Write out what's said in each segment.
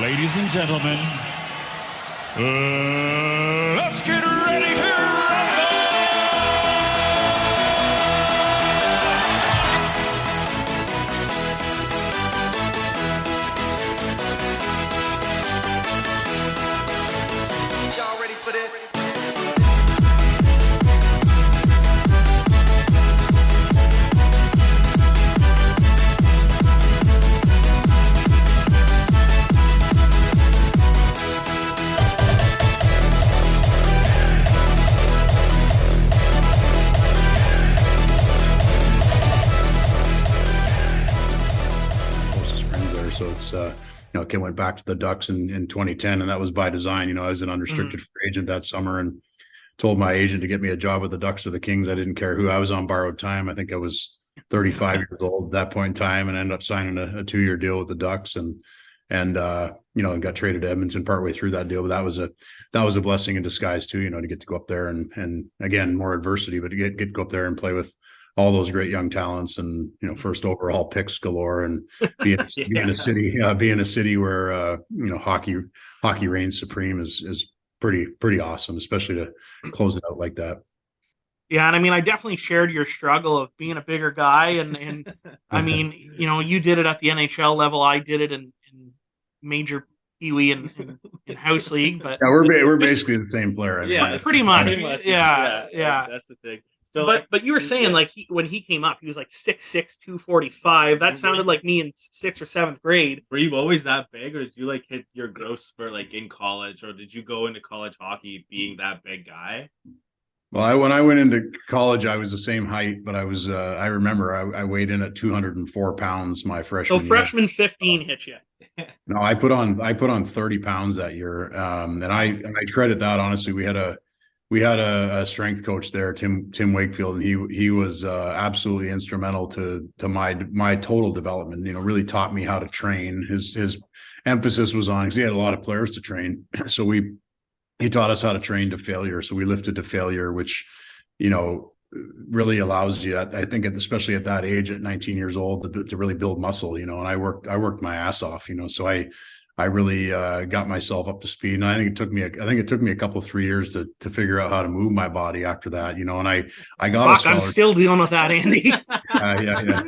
Ladies and gentlemen, let's get ready to rumble! Y'all ready for this? So it's Ken went back to the Ducks in 2010, and that was by design. I was an unrestricted free agent that summer and told my agent to get me a job with the Ducks or the Kings. I didn't care who. I was on borrowed time. I think I was 35 years old at that point in time, and ended up signing a 2-year deal with the Ducks and got traded to Edmonton partway through that deal. But that was a blessing in disguise too, to get to go up there and again, more adversity, but to get to go up there and play with all those great young talents and, first overall picks galore, and be in a city where, hockey reigns supreme is pretty awesome, especially to close it out like that. Yeah. And I mean, I definitely shared your struggle of being a bigger guy. And I mean, you did it at the NHL level. I did it in major Pee-wee and house league, but yeah, we're basically the same player. Yeah, pretty much. Yeah. That's the thing. So, but you were saying when he came up, he was like 6'6", 245. That sounded like me in 6th or 7th grade. Were you always that big, or did you hit your growth spurt in college, or did you go into college hockey being that big guy? Well, when I went into college, I was the same height, but I was I remember I weighed in at 204 pounds my freshman year. So freshman 15 hit you. No, I put on 30 pounds that year, and I credit that honestly. We had a strength coach there, Tim Wakefield, and he was absolutely instrumental to my total development. Really taught me how to train. His emphasis was on, because he had a lot of players to train, so he taught us how to train to failure. So we lifted to failure, which really allows you, I think, especially at that age, at 19 years old, to really build muscle. And I worked my ass off. So I really got myself up to speed, and I think it took me a couple of 3 years to figure out how to move my body after that. And I got a scholarship. I'm still dealing with that, Andy. Yeah.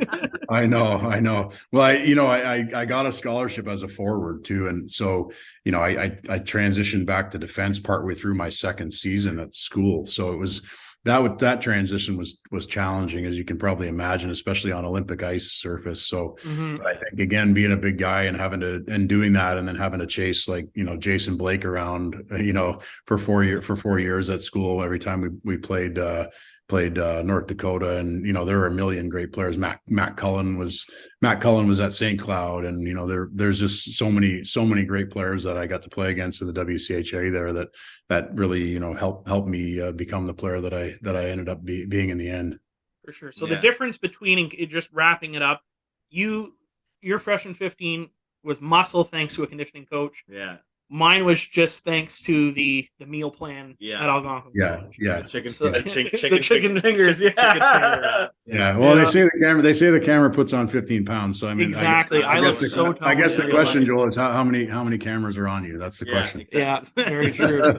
I know. Well, I got a scholarship as a forward too, and so I transitioned back to defense partway through my second season at school. So it was that transition was challenging, as you can probably imagine, especially on Olympic ice surface. So I think, again, being a big guy and doing that, and then having to chase Jason Blake around, for 4 years at school, every time we played North Dakota, and there were a million great players. Matt Cullen was at St. Cloud, and there's just so many great players that I got to play against in the WCHA there that really helped me become the player that I ended up being in the end. For sure. So the difference between, just wrapping it up, your freshman 15 was muscle thanks to a conditioning coach. Yeah. Mine was just thanks to the meal plan at Algonquin. Yeah. The chicken fingers. Yeah. Well, they say the camera puts on 15 pounds. So I mean, exactly. I guess the question, Joel, is how many cameras are on you? That's the question. Exactly. Yeah, very true.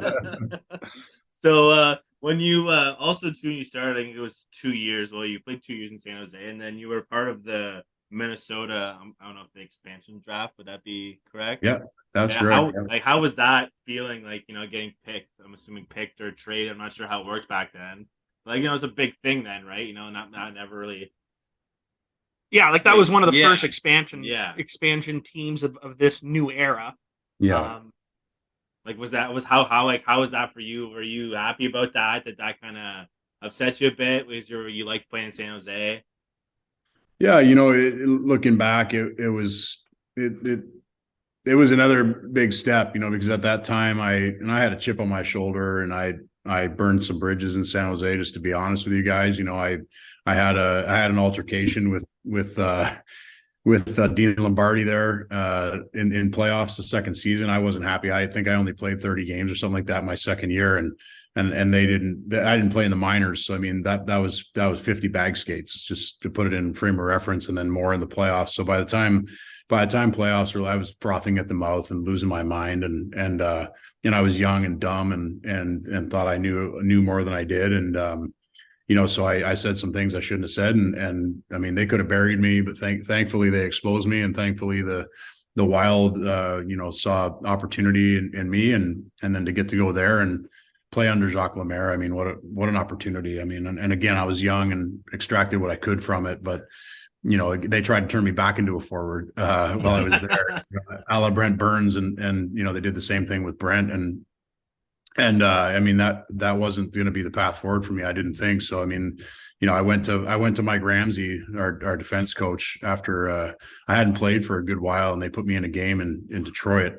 So when you also too, you started, I think it was 2 years. Well, you played 2 years in San Jose, and then you were part of the Minnesota, I don't know if the expansion draft, would that be correct? Yeah, that's right. How was that feeling, getting picked? I'm assuming picked or traded. I'm not sure how it worked back then. But, it was a big thing then, right? Not never really. Yeah, that was one of the first expansion teams of this new era. Yeah. How was that for you? Were you happy about that? Did that kind of upset you a bit? You liked playing in San Jose? Yeah, looking back, it was another big step, because at that time I had a chip on my shoulder, and I burned some bridges in San Jose, just to be honest with you guys. I had an altercation with Dean Lombardi there in playoffs the second season. I wasn't happy. I think I only played 30 games or something like that my second year, and I didn't play in the minors. So I mean that was 50 bag skates, just to put it in frame of reference, and then more in the playoffs. So by the time by the time playoffs were, I was frothing at the mouth and losing my mind, and I was young and dumb and thought I knew more than I did, and so I said some things I shouldn't have said, and I mean, they could have buried me, but thankfully they exposed me, and thankfully the Wild saw opportunity in me, and then to get to go there and play under Jacques Lemaire. I mean, what an opportunity. I mean, and again, I was young and extracted what I could from it, but they tried to turn me back into a forward while I was there, a la Brent Burns, and they did the same thing with Brent, and I mean, that wasn't going to be the path forward for me. I didn't think so. I mean, I went to Mike Ramsey, our defense coach, after I hadn't played for a good while, and they put me in a game in Detroit,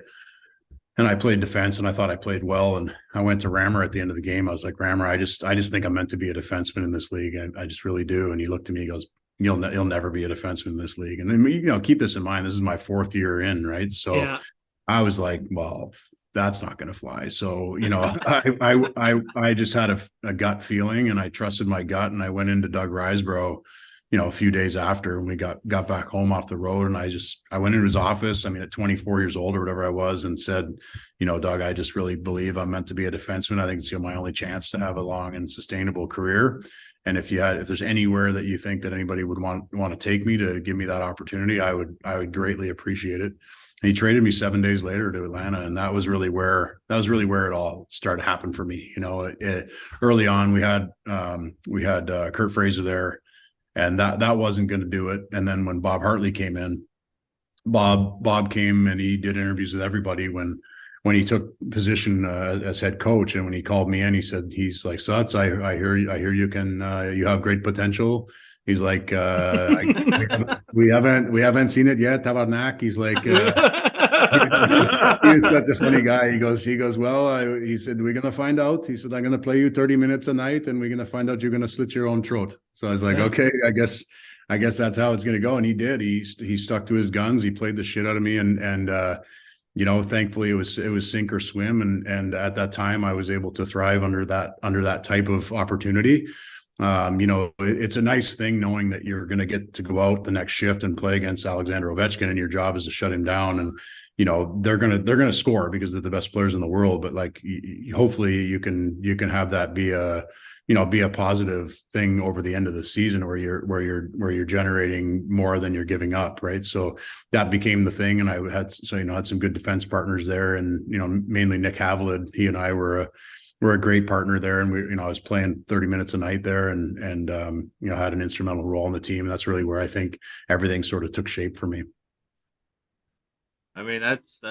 and I played defense, and I thought I played well. And I went to Rammer at the end of the game. I was like, Rammer, I just think I'm meant to be a defenseman in this league. I just really do. And he looked at me, he goes, You'll never be a defenseman in this league. And then, keep this in mind, this is my 4th year in, right? So yeah. I was like, well, that's not going to fly. So, I just had a gut feeling, and I trusted my gut, and I went into Doug Risebrough, a few days after, when we got back home off the road, and I went into his office, I mean, at 24 years old or whatever I was, and said, Doug, I just really believe I'm meant to be a defenseman. I think it's my only chance to have a long and sustainable career. And if there's anywhere that you think that anybody would want to take me, to give me that opportunity, I would greatly appreciate it. And he traded me 7 days later to Atlanta, and that was really where it all started to happen for me. Early on, we had Kurt Fraser there, and that wasn't going to do it. And then when Bob Hartley came in, Bob came and he did interviews with everybody when he took position as head coach. And when he called me in, he's like, Suts, I hear you can you have great potential. He's like, we haven't seen it yet. Tabarnak. He's like, he was such a funny guy. He goes, well, he said, we're going to find out. He said, I'm going to play you 30 minutes a night, and we're going to find out you're going to slit your own throat. So I was like, okay, I guess that's how it's going to go. And he did. He stuck to his guns. He played the shit out of me, and thankfully it was sink or swim. And at that time I was able to thrive under that type of opportunity. It's a nice thing knowing that you're going to get to go out the next shift and play against Alexander Ovechkin, and your job is to shut him down. And, they're going to score because they're the best players in the world. But like, hopefully you can have that be a positive thing over the end of the season, where you're generating more than you're giving up. Right. So that became the thing. And I had some good defense partners there, and, mainly Nick Havlid. He and I were a great partner there. And I was playing 30 minutes a night there, and had an instrumental role in the team. And that's really where I think everything sort of took shape for me. I mean, that's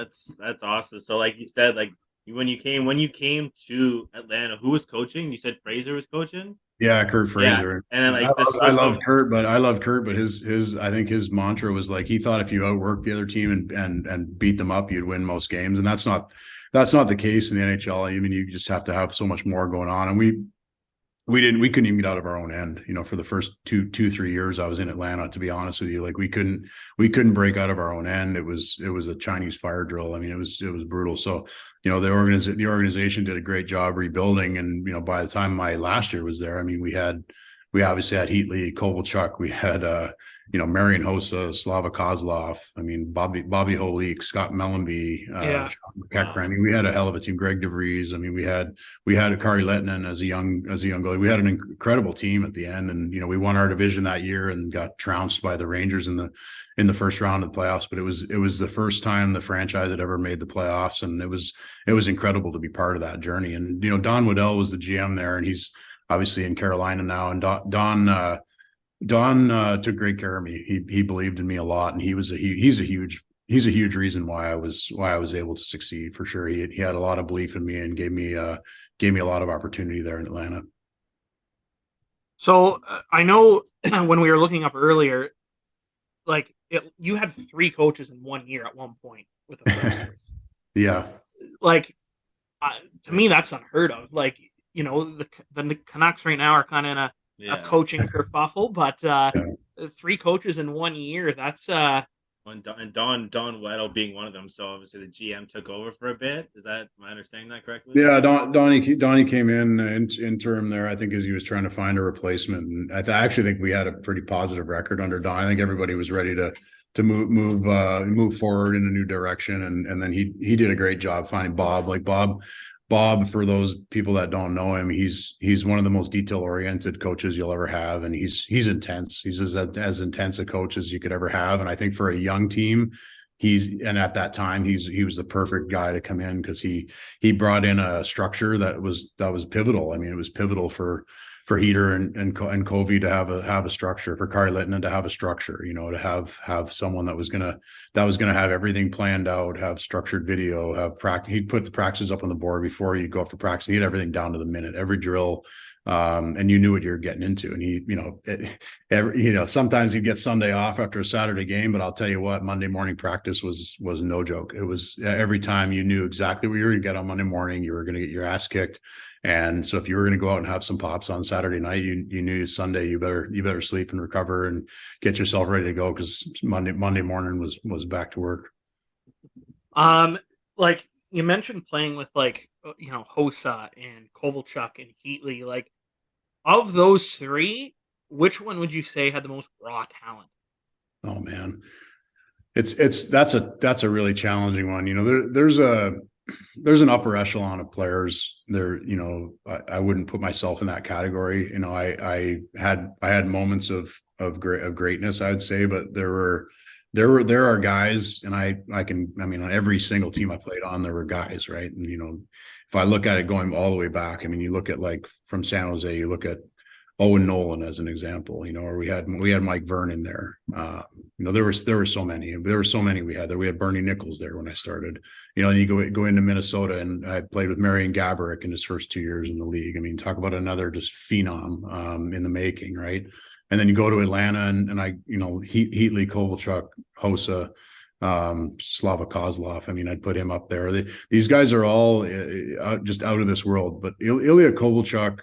awesome. So like you said, like, when you came to Atlanta, who was coaching? You said Fraser was coaching? Yeah, Kurt Fraser. Yeah. And then I love Kurt, but his I think his mantra was like, he thought if you outworked the other team and beat them up, you'd win most games. And that's not the case in the NHL. I mean, you just have to have so much more going on. And we couldn't even get out of our own end, for the first 3 years I was in Atlanta, to be honest with you. Like, we couldn't break out of our own end. It was a Chinese fire drill. I mean, it was brutal. So, the organization did a great job rebuilding. And, by the time my last year was there, I mean, we obviously had Heatley, Kovalchuk, we had, Marian Hossa, Slava Kozlov. I mean, Bobby Holik, Scott Mellenby, Sean McEachran. I mean, we had a hell of a team. Greg DeVries. I mean, we had Kari Lehtinen as a young goalie. We had an incredible team at the end, and we won our division that year and got trounced by the Rangers in the first round of the playoffs. But it was the first time the franchise had ever made the playoffs, and it was incredible to be part of that journey. And Don Waddell was the GM there, and he's obviously in Carolina now. And Don took great care of me. He believed in me a lot, and he's a huge reason why I was able to succeed, for sure. He had a lot of belief in me and gave me a lot of opportunity there in Atlanta. So I know when we were looking up earlier, like, you had 3 coaches in 1 year at one point with the Predators. Yeah. Like, to me, that's unheard of. Like, the Canucks right now are kind of in a coaching kerfuffle, but 3 coaches in 1 year, that's well, And Don Weddle being one of them. So obviously the GM took over for a bit. Am I understanding that correctly? Yeah, Donnie came in interim there, I think, as he was trying to find a replacement. And I actually think we had a pretty positive record under Don. I think everybody was ready to move forward in a new direction. And then he did a great job finding Bob. Like Bob, for those people that don't know him, he's one of the most detail oriented coaches you'll ever have, and he's intense. He's as intense a coach as you could ever have. And I think for a young team, at that time he was the perfect guy to come in, because he brought in a structure that was pivotal. I mean, it was pivotal for Heater and Covey to have a structure, for Kari Littinen to have a structure, to have someone that was gonna have everything planned out, have structured video, have practice. He'd put the practices up on the board before you go up for practice. He had everything down to the minute, every drill. And you knew what you were getting into. And he, sometimes he'd get Sunday off after a Saturday game, but I'll tell you what, Monday morning practice was no joke. It was every time you knew exactly what you were going to get on Monday morning. You were going to get your ass kicked. And so if you were going to go out and have some pops on Saturday night, you knew Sunday you better sleep and recover and get yourself ready to go, because Monday morning was back to work. Like you mentioned playing with Hossa and Kovalchuk and Heatley, like, of those three, which one would you say had the most raw talent? Oh man, that's a really challenging one. There's an upper echelon of players there. I wouldn't put myself in that category. I had moments of greatness, I would say, but there are guys, and on every single team I played on, there were guys, right? And if I look at it going all the way back, you look at, like, from San Jose, you look at Owen Nolan as an example, or we had Mike Vernon there. There were so many we had there. We had Bernie Nichols there when I started. And you go into Minnesota, and I played with Marian Gaborik in his first 2 years in the league. Talk about another just phenom in the making, right? And then you go to Atlanta, and I, Heatley, Kovalchuk, Hossa, Slava Kozlov. I'd put him up there. These guys are all just out of this world. But Ilya Kovalchuk,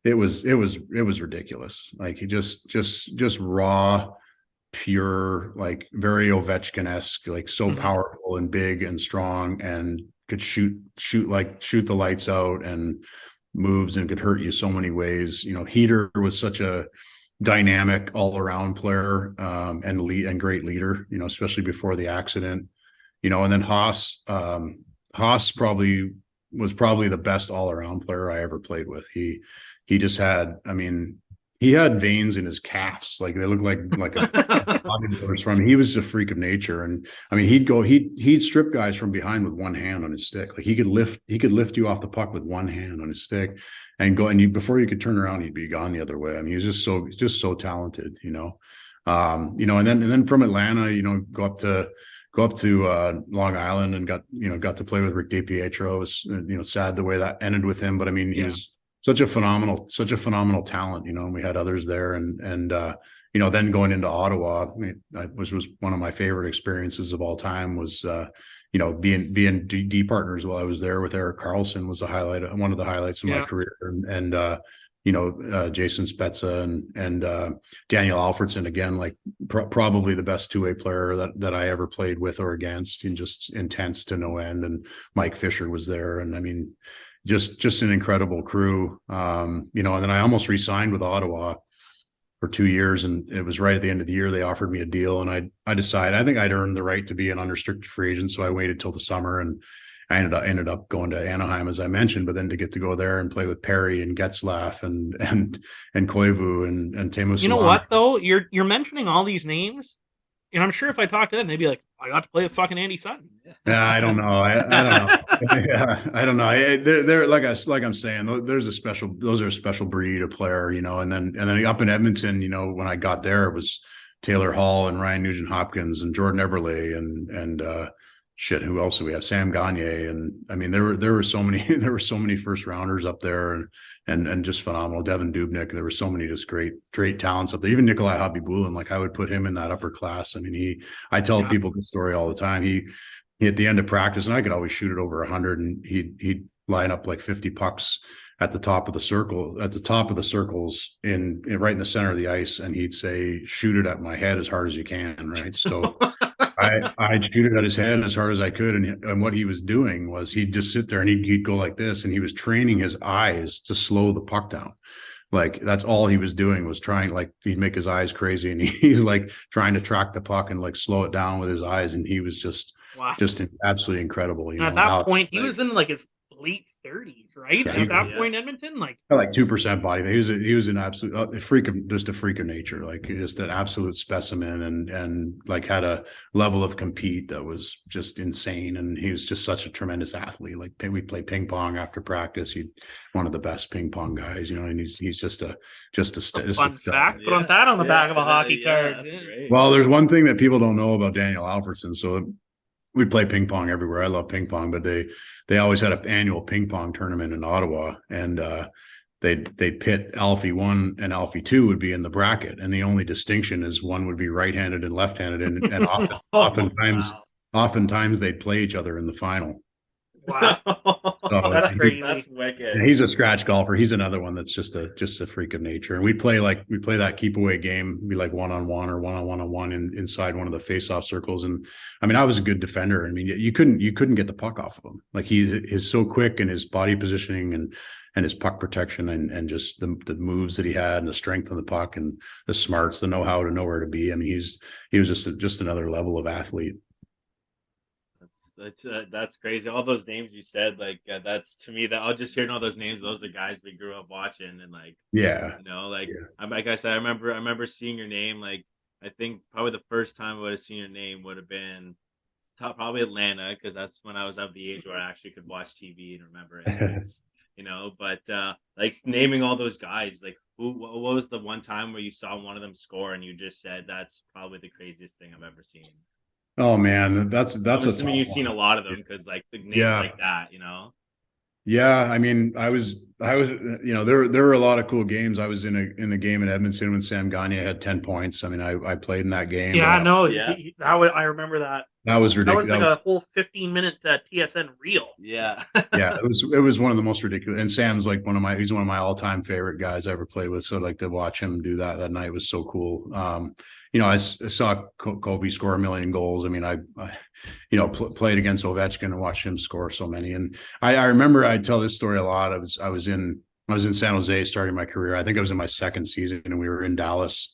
it was ridiculous. Like, he just raw, pure, like very Ovechkin-esque, like so powerful and big and strong, and could shoot the lights out, and moves, and could hurt you so many ways. Heater was such a dynamic all-around player, and great leader, especially before the accident. And then Haas was probably the best all-around player I ever played with. He just had, he had veins in his calves, like they looked like a bodybuilder's from. He was a freak of nature, and he'd strip guys from behind with one hand on his stick. Like, he could lift you off the puck with one hand on his stick, and before you could turn around, he'd be gone the other way. He was just so talented, and then from Atlanta, go up to Long Island, and got to play with Rick DiPietro. It was sad the way that ended with him, but he was such a phenomenal talent, and we had others there, and then going into Ottawa, which was one of my favorite experiences of all time, was being D partners while I was there with Erik Karlsson was one of the highlights of my career, and Jason Spezza and Daniel Alfredsson, again, like probably the best two-way player that I ever played with or against, and just intense to no end. And Mike Fisher was there, and just an incredible crew. And then I almost re-signed with Ottawa for 2 years, and it was right at the end of the year they offered me a deal, and I decided I think I'd earned the right to be an unrestricted free agent, so I waited till the summer, and I ended up going to Anaheim, as I mentioned, but then to get to go there and play with Perry and Getzlaff and Koivu and Teemu. You know what though? You're mentioning all these names, and I'm sure if I talk to them, they'd be like, "I got to play with fucking Andy Sutton." Yeah, I don't know. I don't know. Yeah, I don't know. They're like I'm saying, those are a special breed of player, and then up in Edmonton, when I got there, it was Taylor Hall and Ryan Nugent-Hopkins and Jordan Eberle and who else do we have? Sam Gagne. And there were so many first rounders up there, and just phenomenal. Devin Dubnyk. There were so many just great talents up there. Even Nikolai Habibulin, like I would put him in that upper class. I tell people the story all the time. He at the end of practice, and I could always shoot it over 100, and he'd line up like 50 pucks at the top of the circles right in the center of the ice, and he'd say, "Shoot it at my head as hard as you can." Right. So I'd shoot it at his head as hard as I could. And what he was doing was he'd just sit there and he'd go like this, and he was training his eyes to slow the puck down. Like that's all he was doing was trying, like he'd make his eyes crazy, and he's like trying to track the puck and like slow it down with his eyes. And he was just absolutely incredible. And at that point, he was in like his late 30s, right? Yeah, at that point, Edmonton, like 2% body. He was an absolute a freak of nature, like just an absolute specimen, and like had a level of compete that was just insane. And he was just such a tremendous athlete. Like we'd play ping pong after practice. He's one of the best ping pong guys, and he's just a fun fact. Put that on the back of a hockey card. Well, there's one thing that people don't know about Daniel Alfredsson. So we play ping pong everywhere. I love ping pong, but they always had an annual ping pong tournament in Ottawa, and they'd pit Alfie 1 and Alfie 2 would be in the bracket, and the only distinction is one would be right-handed and left-handed, and oftentimes they'd play each other in the final. Wow, so that's crazy. That's wicked. And he's a scratch golfer. He's another one that's just a freak of nature. And we play that keep away game, be like 1-on-1 or 1-on-1 inside one of the face-off circles. And I mean, I was a good defender. I mean, you couldn't get the puck off of him. Like he's so quick, and his body positioning and his puck protection and just the moves that he had and the strength on the puck and the smarts, the know-how to know where to be. I mean, he was just another level of athlete. That's crazy. All those names you said, like that's to me that I'll just hearing all those names. Those are guys we grew up watching, and like like I said, I remember seeing your name. Like I think probably the first time I would have seen your name would have been probably Atlanta, because that's when I was of the age where I actually could watch TV and remember it. But like naming all those guys, like what was the one time where you saw one of them score and you just said that's probably the craziest thing I've ever seen? Oh man, that's assuming you've seen a lot of them, because like the names like that, Yeah, I mean, I was, there were a lot of cool games. I was in the game in Edmonton when Sam Gagner had 10 points. I mean, I played in that game. Yeah, I remember that. That was ridiculous. That was like a whole 15-minute TSN reel. Yeah. Yeah, it was one of the most ridiculous. And Sam's like he's one of my all-time favorite guys I ever played with. So like to watch him do that night was so cool. I saw Kobe score 1 million goals. I mean, I played against Ovechkin and watched him score so many. And I remember I tell this story a lot. I was in San Jose starting my career. I think I was in my second season, and we were in Dallas.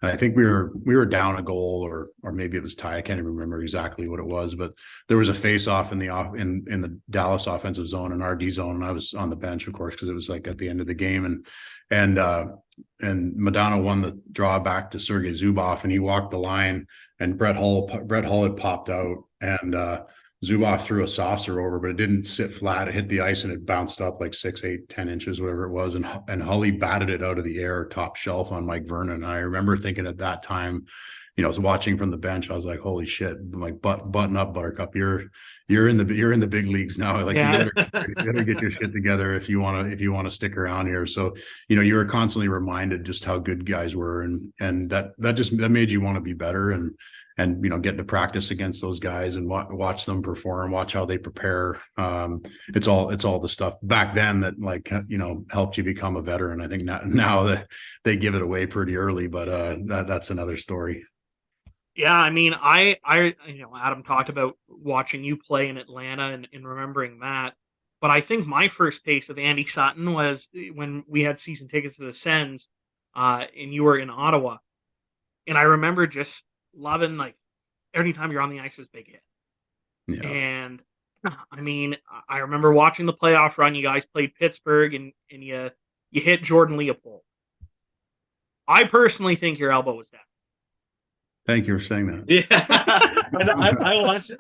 And I think we were down a goal, or maybe it was tied. I can't even remember exactly what it was, but there was a face-off in the Dallas offensive zone and RD zone, and I was on the bench, of course, because it was like at the end of the game, and Madonna won the draw back to Sergei Zubov, and he walked the line, and Brett Hull had popped out, and Zubov threw a saucer over, but it didn't sit flat. It hit the ice and it bounced up like 6, 8, 10 inches, whatever it was. And Hully batted it out of the air, top shelf on Mike Vernon. And I remember thinking at that time, I was watching from the bench. I was like, holy shit, I'm like, button up, Buttercup. You're in the big leagues now. Like you better get your shit together if you want to stick around here. So, you were constantly reminded just how good guys were. And that made you want to be better and get to practice against those guys and watch them perform, watch how they prepare. It's all the stuff back then that helped you become a veteran. I think now that they give it away pretty early, but that's another story. Yeah, I mean, I Adam talked about watching you play in Atlanta and remembering that. But I think my first taste of Andy Sutton was when we had season tickets to the Sens, and you were in Ottawa. And I remember just loving, like, every time you're on the ice was big hit. Yeah. And I mean, I remember watching the playoff run. You guys played Pittsburgh, and you hit Jordan Leopold. I personally think your elbow was down. Thank you for saying that. Yeah,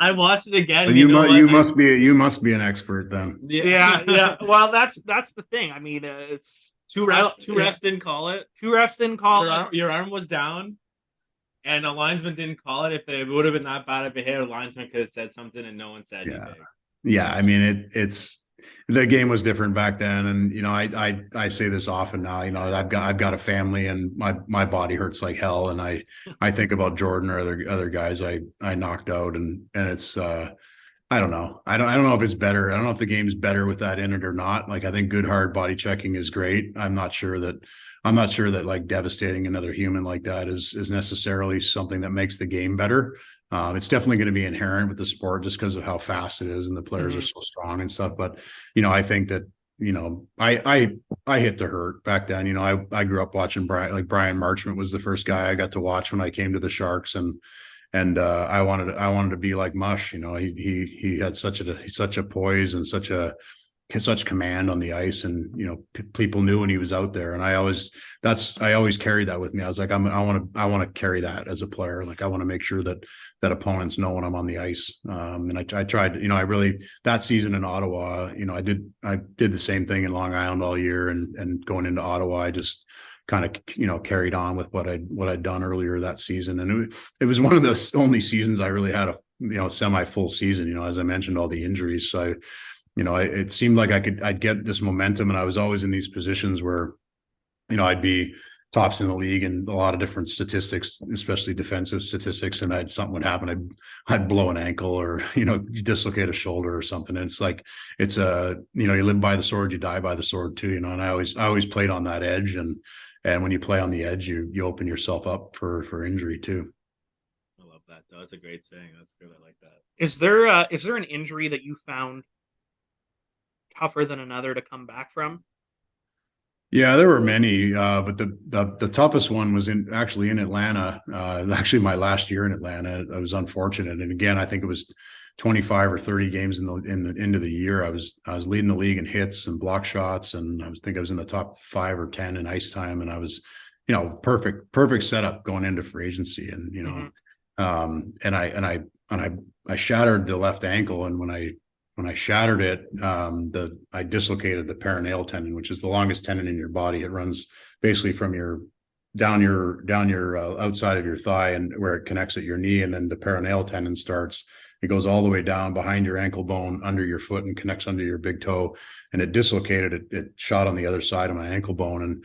I watched it again. But you must be an expert then. Yeah. Well, that's the thing. I mean, it's two refs didn't call it. Your arm was down, and a linesman didn't call it. If it would have been that bad of a hit, a linesman could have said something, and no one said anything. Yeah. I mean, it's the game was different back then, and I say this often now. I've got a family, and my body hurts like hell, and I think about Jordan or other guys I knocked out, and it's I don't know. I don't know if it's better. I don't know if the game's better with that in it or not. Like, I think good hard body checking is great. I'm not sure that like devastating another human like that is necessarily something that makes the game better. It's definitely going to be inherent with the sport just because of how fast it is and the players are so strong and stuff. But I think that I hit the hurt back then. I grew up watching Brian Marchment was the first guy I got to watch when I came to the Sharks, and I wanted to be like Mush. He had such a poise and such command on the ice, and people knew when he was out there. And I always carried that with me. I was like, I want to carry that as a player. Like, I want to make sure that opponents know when I'm on the ice. And I tried, I really, that season in Ottawa, I did the same thing in Long Island all year, and going into Ottawa, I just kind of carried on with what I'd done earlier that season. And it was one of the only seasons I really had a semi full season, as I mentioned, all the injuries. So it seemed like I'd get this momentum, and I was always in these positions where, I'd be tops in the league in a lot of different statistics, especially defensive statistics. And something would happen. I'd blow an ankle, or, dislocate a shoulder or something. And it's like, you live by the sword, you die by the sword too, and I always played on that edge. And when you play on the edge, you open yourself up for injury too. I love that. That's a great saying. That's good. I like that. Is there an injury that you found tougher than another to come back from? Yeah, there were many, but the toughest one was actually in Atlanta. Actually, my last year in Atlanta, I was unfortunate, and again, I think it was 25 or 30 games in the end of the year. I was leading the league in hits and block shots, and I was in the top 5 or 10 in ice time, and I was, perfect setup going into free agency, and I shattered the left ankle, and when I shattered it, I dislocated the peroneal tendon, which is the longest tendon in your body. It runs basically from down your outside of your thigh, and where it connects at your knee, and then the peroneal tendon starts. It goes all the way down behind your ankle bone, under your foot, and connects under your big toe. And it dislocated. It shot on the other side of my ankle bone,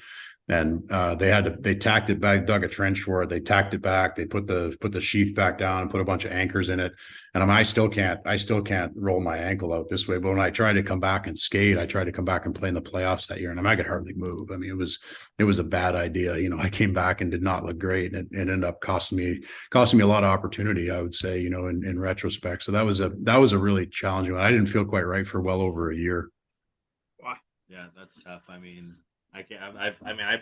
and they tacked it back, dug a trench for it. They tacked it back. They put the sheath back down and put a bunch of anchors in it. And I still can't roll my ankle out this way. But when I tried to come back and skate, I tried to come back and play in the playoffs that year, and I could hardly move. I mean, it was a bad idea. I came back and did not look great, and it ended up costing me a lot of opportunity, I would say, in retrospect. So that was a really challenging one. I didn't feel quite right for well over a year. Wow. Yeah, that's tough. I mean, I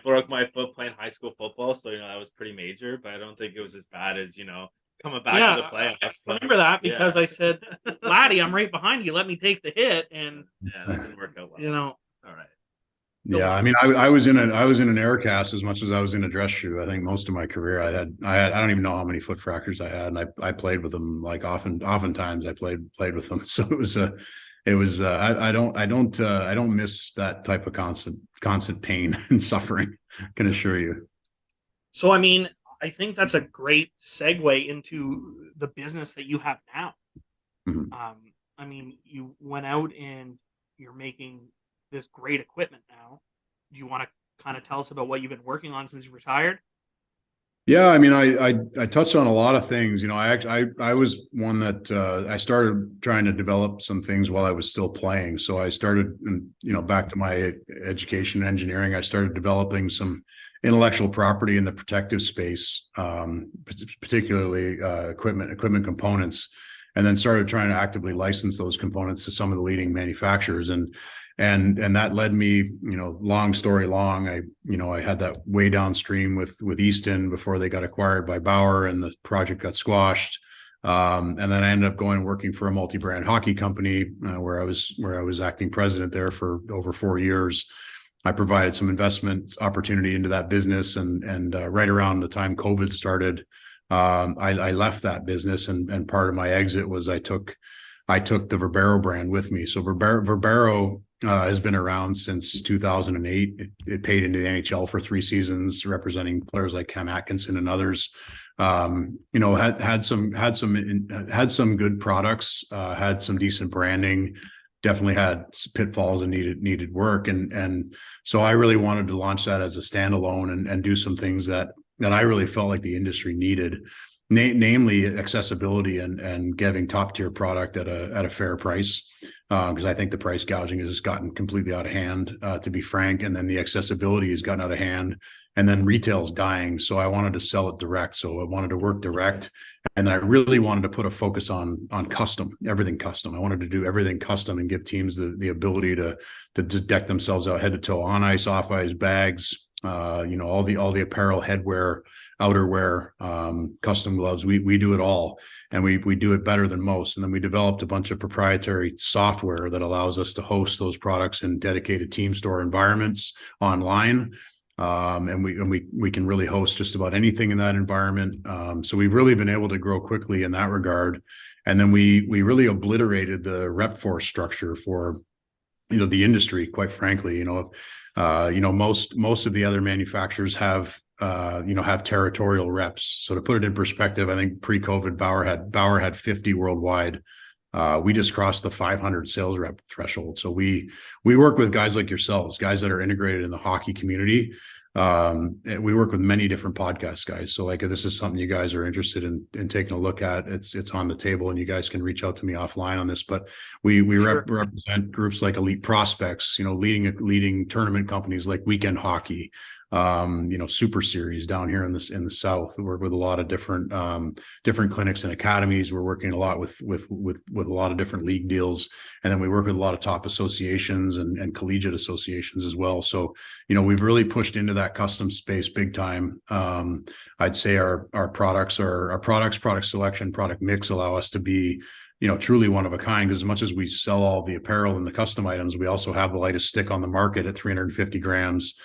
broke my foot playing high school football, so that was pretty major. But I don't think it was as bad as coming back to the playoffs. I remember that because I said, "Laddie, I'm right behind you. Let me take the hit." And yeah, that didn't work out well. All right. Yeah, I mean, I was in an air cast as much as I was in a dress shoe. I think most of my career I don't even know how many foot fractures I had, and I played with them like oftentimes I played with them. So I don't miss that type of constant pain and suffering. I can assure you. So, I mean, I think that's a great segue into the business that you have now. Mm-hmm. I mean, you went out and you're making this great equipment now. Do you want to kind of tell us about what you've been working on since you retired? Yeah, I mean, I touched on a lot of things. I was one that I started trying to develop some things while I was still playing. So I started, back to my education and engineering, I started developing some intellectual property in the protective space, particularly equipment components, and then started trying to actively license those components to some of the leading manufacturers. And that led me, long story long, I had that way downstream with Easton before they got acquired by Bauer, and the project got squashed. And then I ended up going and working for a multi-brand hockey company where I was acting president there for over 4 years. I provided some investment opportunity into that business, and right around the time COVID started, I left that business, and part of my exit was I took the Verbero brand with me. So Verbero has been around since 2008. It paid into the NHL for 3 seasons, representing players like Cam Atkinson and others. Had some good products, had some decent branding, definitely had pitfalls and needed work. And so I really wanted to launch that as a standalone and do some things that I really felt like the industry needed. namely accessibility and giving top tier product at a fair price. Because I think the price gouging has gotten completely out of hand, to be frank. And then the accessibility has gotten out of hand, and then retail's dying. So I wanted to sell it direct. So I wanted to work direct. And I really wanted to put a focus on custom, everything custom. I wanted to do everything custom and give teams the ability to deck themselves out head to toe, on ice, off ice, bags, all the apparel, headwear, outerwear, custom gloves. We do it all, and we do it better than most. And then we developed a bunch of proprietary software that allows us to host those products in dedicated team store environments online. And we can really host just about anything in that environment. So we've really been able to grow quickly in that regard. And then we really obliterated the rep force structure for the industry, quite frankly. Most of the other manufacturers have territorial reps. So to put it in perspective, I think pre-COVID Bauer had 50 worldwide. We just crossed the 500 sales rep threshold. So we work with guys like yourselves, guys that are integrated in the hockey community. We work with many different podcast guys. So like, if this is something you guys are interested in taking a look at, it's on the table, and you guys can reach out to me offline on this. But we represent groups like Elite Prospects, leading tournament companies like Weekend Hockey, Super Series down here in the South. We work with a lot of different clinics and academies. We're working a lot with a lot of different league deals, and then we work with a lot of top associations and collegiate associations as well. So we've really pushed into that custom space big time. I'd say our product selection, product mix allow us to be truly one of a kind, because as much as we sell all the apparel and the custom items, we also have the lightest stick on the market at 350 grams,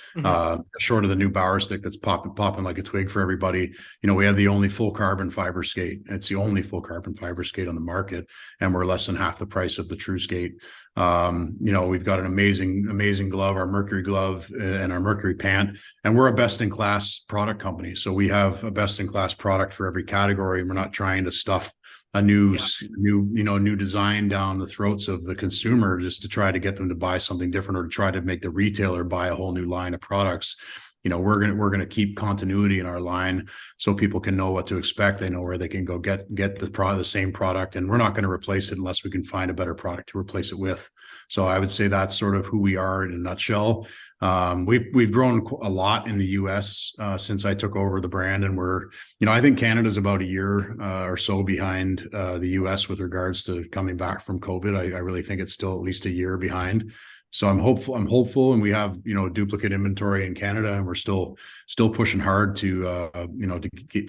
short of the new Bauer stick that's popping like a twig for everybody. We have the only full carbon fiber skate. It's the only full carbon fiber skate on the market, and we're less than half the price of the true skate. We've got an amazing glove, our Mercury glove and our Mercury pant, and we're a best in class product company. So we have a best in class product for every category. We're not trying to stuff a new design down the throats of the consumer just to try to get them to buy something different, or to try to make the retailer buy a whole new line of products. We're going to keep continuity in our line, so people can know what to expect. They know where they can go get the same product, and we're not going to replace it unless we can find a better product to replace it with. So I would say that's sort of who we are in a nutshell. We've grown a lot in the US since I took over the brand, and I think Canada's about a year or so behind the US with regards to coming back from COVID. I really think it's still at least a year behind. So I'm hopeful, and we have duplicate inventory in Canada, and we're still pushing hard to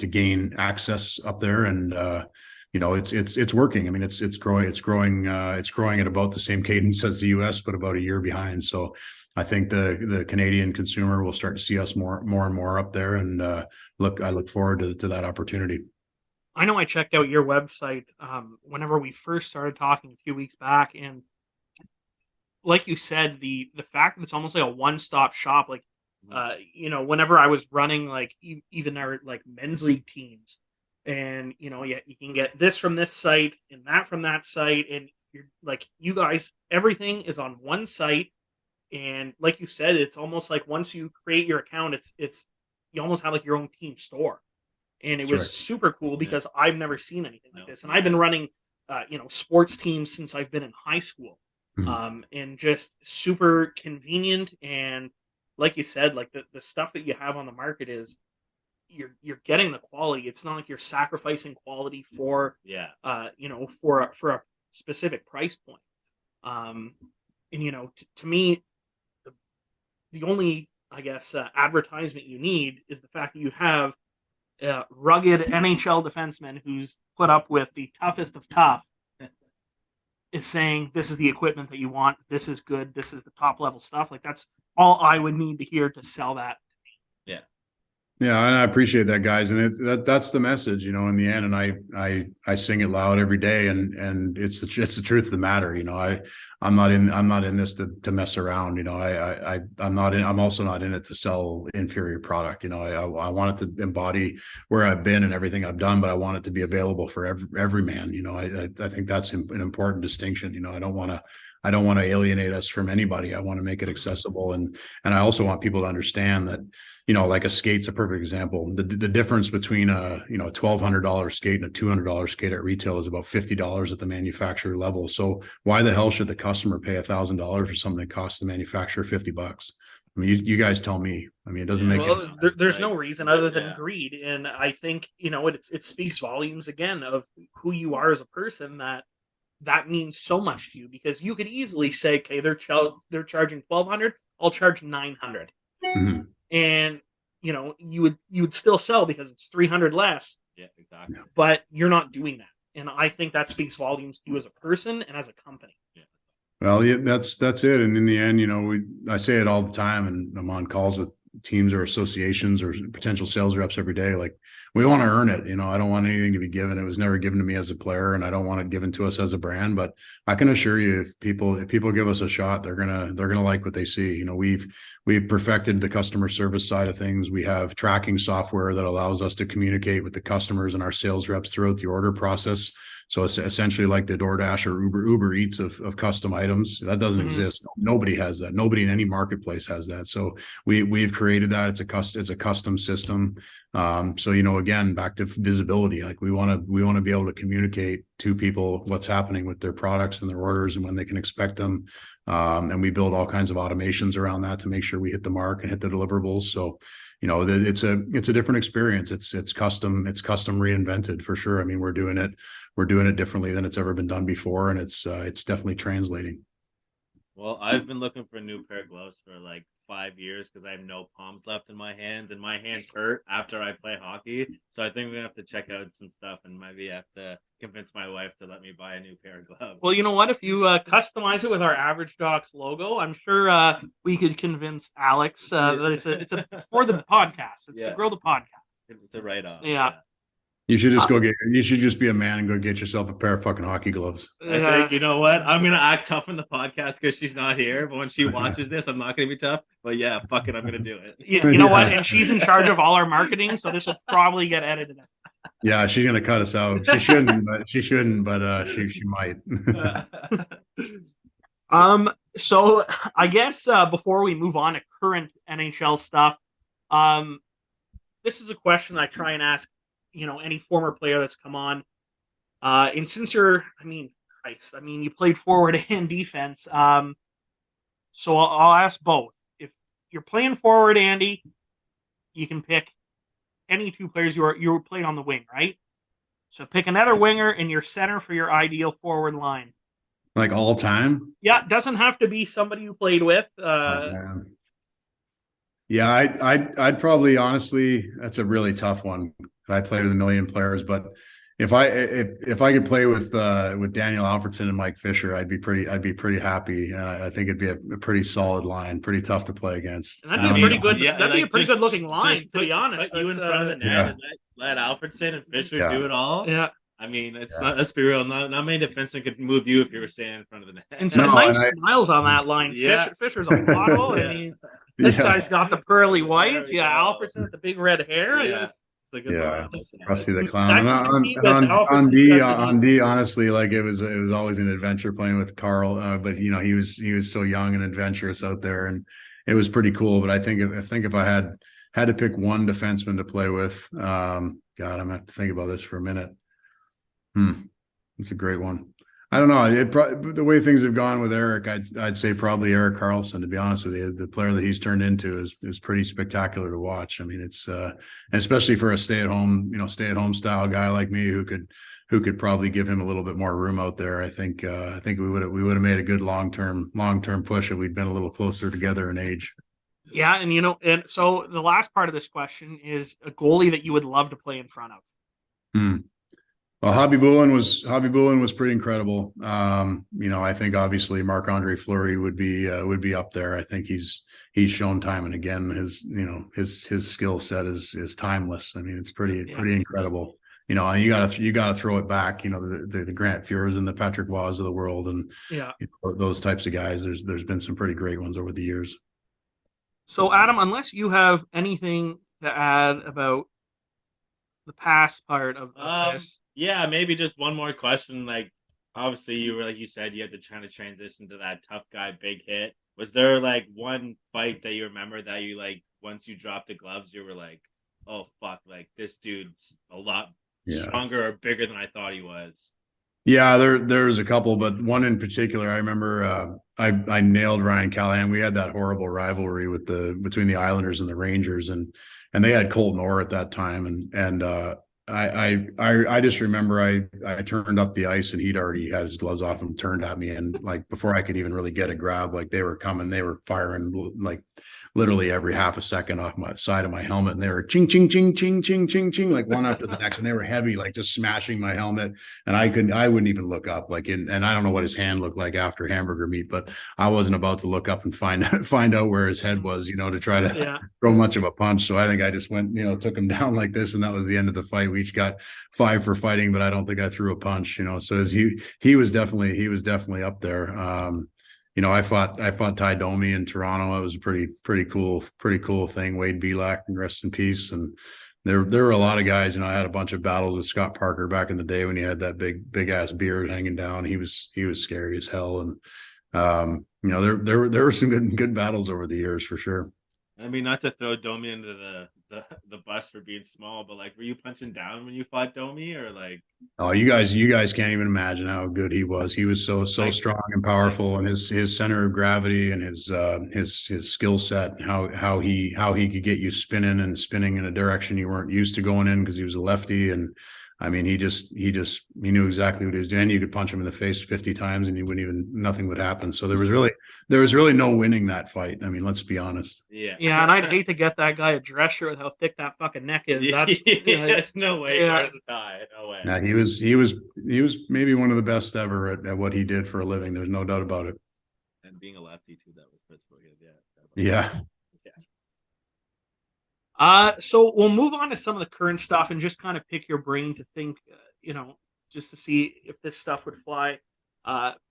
gain access up there, and it's working. I mean, it's growing at about the same cadence as the US, but about a year behind. So I think the Canadian consumer will start to see us more and more up there, and I look forward to that opportunity. I know I checked out your website whenever we first started talking a few weeks back, and like you said, the fact that it's almost like a one-stop shop, like whenever I was running like even our like men's league teams, and you can get this from this site and that from that site, and you're like, you guys, everything is on one site. And like you said, it's almost like once you create your account, it's you almost have like your own team store. And it was super cool, because I've never seen anything like this. And I've been running sports teams since I've been in high school. And just super convenient. And like you said, like the stuff that you have on the market is you're getting the quality. It's not like you're sacrificing quality for for a specific price point. And to me, the only, I guess, advertisement you need is the fact that you have a rugged NHL defenseman who's put up with the toughest of tough, is saying this is the equipment that you want, this is good, this is the top level stuff. Like, that's all I would need to hear to sell that. Yeah, and I appreciate that, guys, and that's the message, in the end. And I sing it loud every day, and it's the truth of the matter. I'm not in this to mess around. I'm also not in it to sell inferior product. I want it to embody where I've been and everything I've done, but I want it to be available for every man. I think that's an important distinction. I don't want to alienate us from anybody. I want to make it accessible, and I also want people to understand that like a skate's a perfect perfect example. The difference between a $1,200 skate and a $200 skate at retail is about $50 at the manufacturer level. So why the hell should the customer pay $1,000 for something that costs the manufacturer $50? I mean, you guys tell me. I mean, it doesn't make any sense. There's no reason other than greed, and I think it speaks volumes again of who you are as a person, that means so much to you, because you could easily say, okay, they're charging $1,200, I'll charge $900, Mhm. and you would still sell because it's $300 less. Yeah, exactly. But you're not doing that, and I think that speaks volumes to you as a person and as a company. Yeah. Well, yeah, that's it. And in the end, I say it all the time, and I'm on calls with teams or associations or potential sales reps every day. Like, we want to earn it. I don't want anything to be given. It was never given to me as a player, and I don't want it given to us as a brand. But I can assure you, if people give us a shot, they're gonna like what they see. We've perfected the customer service side of things. We have tracking software that allows us to communicate with the customers and our sales reps throughout the order process. So it's essentially like the DoorDash or Uber Eats of custom items. That doesn't exist. Nobody has that. Nobody in any marketplace has that. So we've created that. It's a custom system. So again, back to visibility. Like, we want to be able to communicate to people what's happening with their products and their orders and when they can expect them. And we build all kinds of automations around that to make sure we hit the mark and hit the deliverables. So it's a different experience. It's custom reinvented for sure. I mean, we're doing it differently than it's ever been done before, and it's definitely translating. Well, I've been looking for a new pair of gloves for like 5 years because I have no palms left in my hands, and my hands hurt after I play hockey. So I think we're gonna have to check out some stuff, and maybe have to convince my wife to let me buy a new pair of gloves. Well, you know what? If you customize it with our Average Jocks logo, I'm sure we could convince Alex that it's for the podcast. It's to grow the podcast. It's a write-off. Yeah. You should just you should just be a man and go get yourself a pair of fucking hockey gloves. I think, you know what? I'm going to act tough in the podcast because she's not here. But when she watches this, I'm not going to be tough. But yeah, fuck it. I'm going to do it. You know what? And she's in charge of all our marketing, so this will probably get edited. Yeah, she's going to cut us out. She shouldn't, but she might. So I guess before we move on to current NHL stuff, this is a question I try and ask any former player that's come on. And since you played forward and defense. So I'll ask both. If you're playing forward, Andy, you can pick any two players. You were playing on the wing, right? So pick another winger and your center for your ideal forward line. Like all time? Yeah, it doesn't have to be somebody you played with. Yeah, I'd probably, honestly, that's a really tough one. I played with a million players, but if I could play with Daniel Alfredsson and Mike Fisher, I'd be pretty happy. I think it'd be a pretty solid line, pretty tough to play against. And that'd be a pretty good. That'd be a pretty good looking line, to be honest. Put you in front of the net and let Alfredsson and Fisher do it all. Yeah. I mean, let's be real. Not many defensemen could move you if you were standing in front of the net. And some nice smiles on that line. Yeah. Fisher's a model. I mean, this guy's got the pearly whites. Yeah, Alfredsson with the big red hair. Yeah. Rusty the Clown. On D, honestly, like it was always an adventure playing with Carl. But he was so young and adventurous out there, and it was pretty cool. But I think if I had to pick one defenseman to play with, God, I'm gonna have to think about this for a minute. It's a great one. I don't know. The way things have gone with Eric, I'd say probably Erik Karlsson. To be honest with you, the player that he's turned into is pretty spectacular to watch. I mean, it's and especially for a stay at home style guy like me who could probably give him a little bit more room out there. I think we would have made a good long term push if we'd been a little closer together in age. Yeah, and so the last part of this question is a goalie that you would love to play in front of. Well, Hobby Bullen was pretty incredible. I think obviously Marc-Andre Fleury would be up there. I think he's shown time and again his skill set is timeless. I mean, it's pretty incredible. And you gotta throw it back. The Grant Fuhrs and the Patrick Waugh of the world, and those types of guys. There's been some pretty great ones over the years. So Adam, unless you have anything to add about the past part of this. Yeah, maybe just one more question. Like, obviously, you were, like you said, you had to try to transition to that tough guy, big hit. Was there like one fight that you remember that you like once you dropped the gloves, you were like, oh fuck, like this dude's a lot Yeah. stronger or bigger than I thought he was. Yeah, there's a couple, but one in particular, I remember I nailed Ryan Callahan. We had that horrible rivalry with between the Islanders and the Rangers, and they had Colton Orr at that time, and I just remember I turned up the ice and he'd already had his gloves off and turned at me, and like before I could even really get a grab, like they were coming, they were firing like literally every half a second off my side of my helmet, and they were ching ching ching ching ching ching ching like one after the next, and they were heavy, like just smashing my helmet. And I wouldn't even look up, like and I don't know what his hand looked like after hamburger meat, but I wasn't about to look up and find out where his head was, to try to throw much of a punch. So I think I just went, took him down like this, and that was the end of the fight. We each got 5 for fighting, but I don't think I threw a punch, so as he was definitely up there. I fought Ty Domi in Toronto. It was a pretty cool thing. Wade Belak, and rest in peace. And there were a lot of guys. I had a bunch of battles with Scott Parker back in the day when he had that big ass beard hanging down. He was scary as hell. And there were some good battles over the years for sure. I mean, not to throw Domi into the bus for being small, but like, were you punching down when you fought Domi, or like? Oh, you guys can't even imagine how good he was. He was so strong and powerful, and his center of gravity and his skill set, and how he could get you spinning in a direction you weren't used to going in, because he was a lefty. And I mean, he knew exactly what he was doing. You could punch him in the face 50 times and nothing would happen. So there was really no winning that fight. I mean, let's be honest. Yeah. Yeah, and I'd hate to get that guy a dress shirt with how thick that fucking neck is. That's there's no way. Yeah. There's a tie. No way. Yeah, he was maybe one of the best ever at what he did for a living. There's no doubt about it. And being a lefty too, that was Pittsburgh. Yeah. So we'll move on to some of the current stuff and just kind of pick your brain to think, just to see if this stuff would fly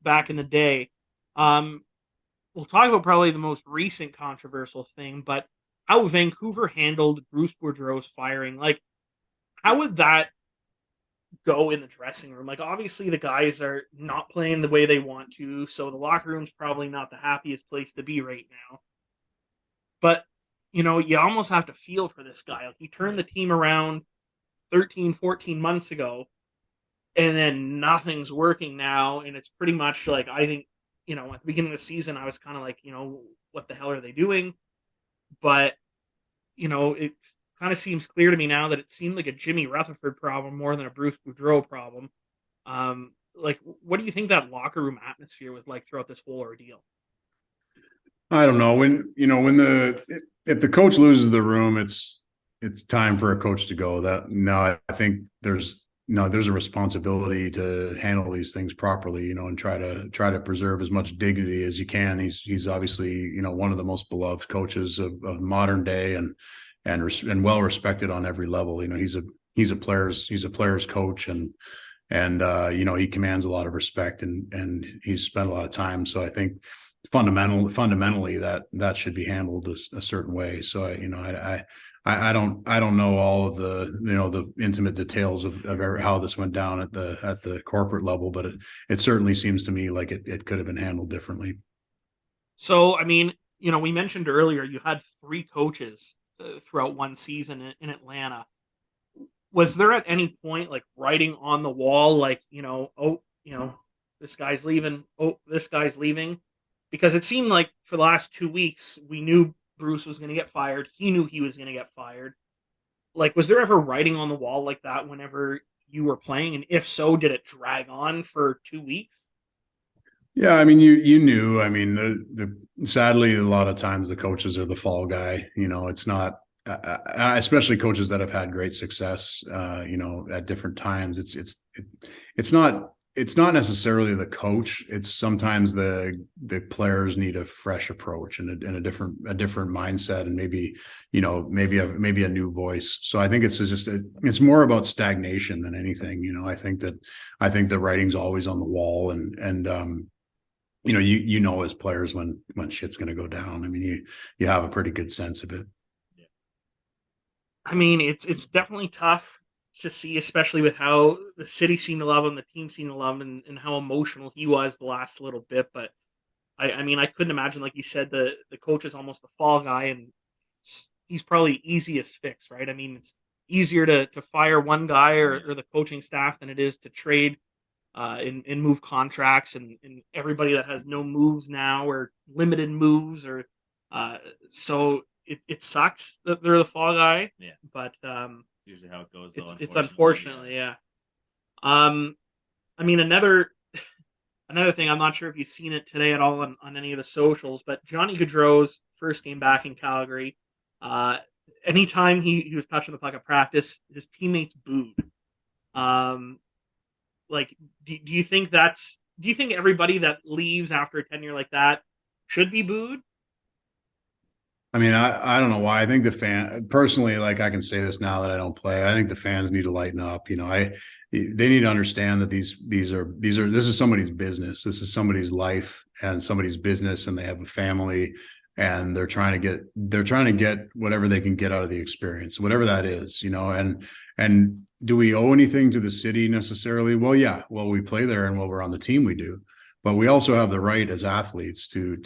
back in the day. We'll talk about probably the most recent controversial thing, but how Vancouver handled Bruce Boudreau's firing. Like, how would that go in the dressing room? Like, obviously the guys are not playing the way they want to, so the locker room's probably not the happiest place to be right now. But you almost have to feel for this guy. Like, he turned the team around 13, 14 months ago, and then nothing's working now. And it's pretty much like, I think, at the beginning of the season, I was kind of like, what the hell are they doing? But, it kind of seems clear to me now that it seemed like a Jimmy Rutherford problem more than a Bruce Boudreau problem. Like, what do you think that locker room atmosphere was like throughout this whole ordeal? I don't know. If the coach loses the room, it's time for a coach to go. I think there's a responsibility to handle these things properly, and try to preserve as much dignity as you can. He's obviously, one of the most beloved coaches of modern day, and well respected on every level. He's a player's coach, and he commands a lot of respect, and he's spent a lot of time. So I think fundamentally that should be handled a certain way. So I don't know all of the intimate details of how this went down at the corporate level, but it certainly seems to me like it could have been handled differently. So, I mean, we mentioned earlier you had 3 coaches throughout one season in Atlanta. Was there at any point like writing on the wall, like, this guy's leaving. Oh, this guy's leaving. Because it seemed like for the last 2 weeks, we knew Bruce was going to get fired. He knew he was going to get fired. Like, was there ever writing on the wall like that whenever you were playing? And if so, did it drag on for 2 weeks? Yeah, I mean, you knew. I mean, sadly, a lot of times the coaches are the fall guy. It's not, especially coaches that have had great success. At different times, it's not necessarily the coach. It's sometimes the players need a fresh approach and a different mindset, and maybe a new voice. So I think it's more about stagnation than anything. I think the writing's always on the wall, and as players when shit's going to go down. I mean, you have a pretty good sense of it. Yeah. I mean, it's definitely tough to see, especially with how the city seemed to love him, the team seemed to love him, and how emotional he was the last little bit. But I mean, I couldn't imagine, like you said, the coach is almost the fall guy, and he's probably easiest fix, right? I mean, it's easier to fire one guy or the coaching staff than it is to trade and move contracts and everybody that has no moves now or limited moves or so it sucks that they're the fall guy. Yeah. But Usually how it goes though. it's unfortunately, yeah. I mean another thing, I'm not sure if you've seen it today at all on any of the socials, but Johnny Gaudreau's first game back in Calgary, anytime he was touching the puck at practice, his teammates booed. Like, do you think everybody that leaves after a tenure like that should be booed? I mean, I don't know why. I think the fan personally, like I can say this now that I don't play. I think the fans need to lighten up. You know, they need to understand that this is somebody's business. This is somebody's life and somebody's business, and they have a family, and they're trying to get whatever they can get out of the experience, whatever that is. You know, and do we owe anything to the city necessarily? Well, yeah. Well, we play there, and while we're on the team, we do. But we also have the right as athletes to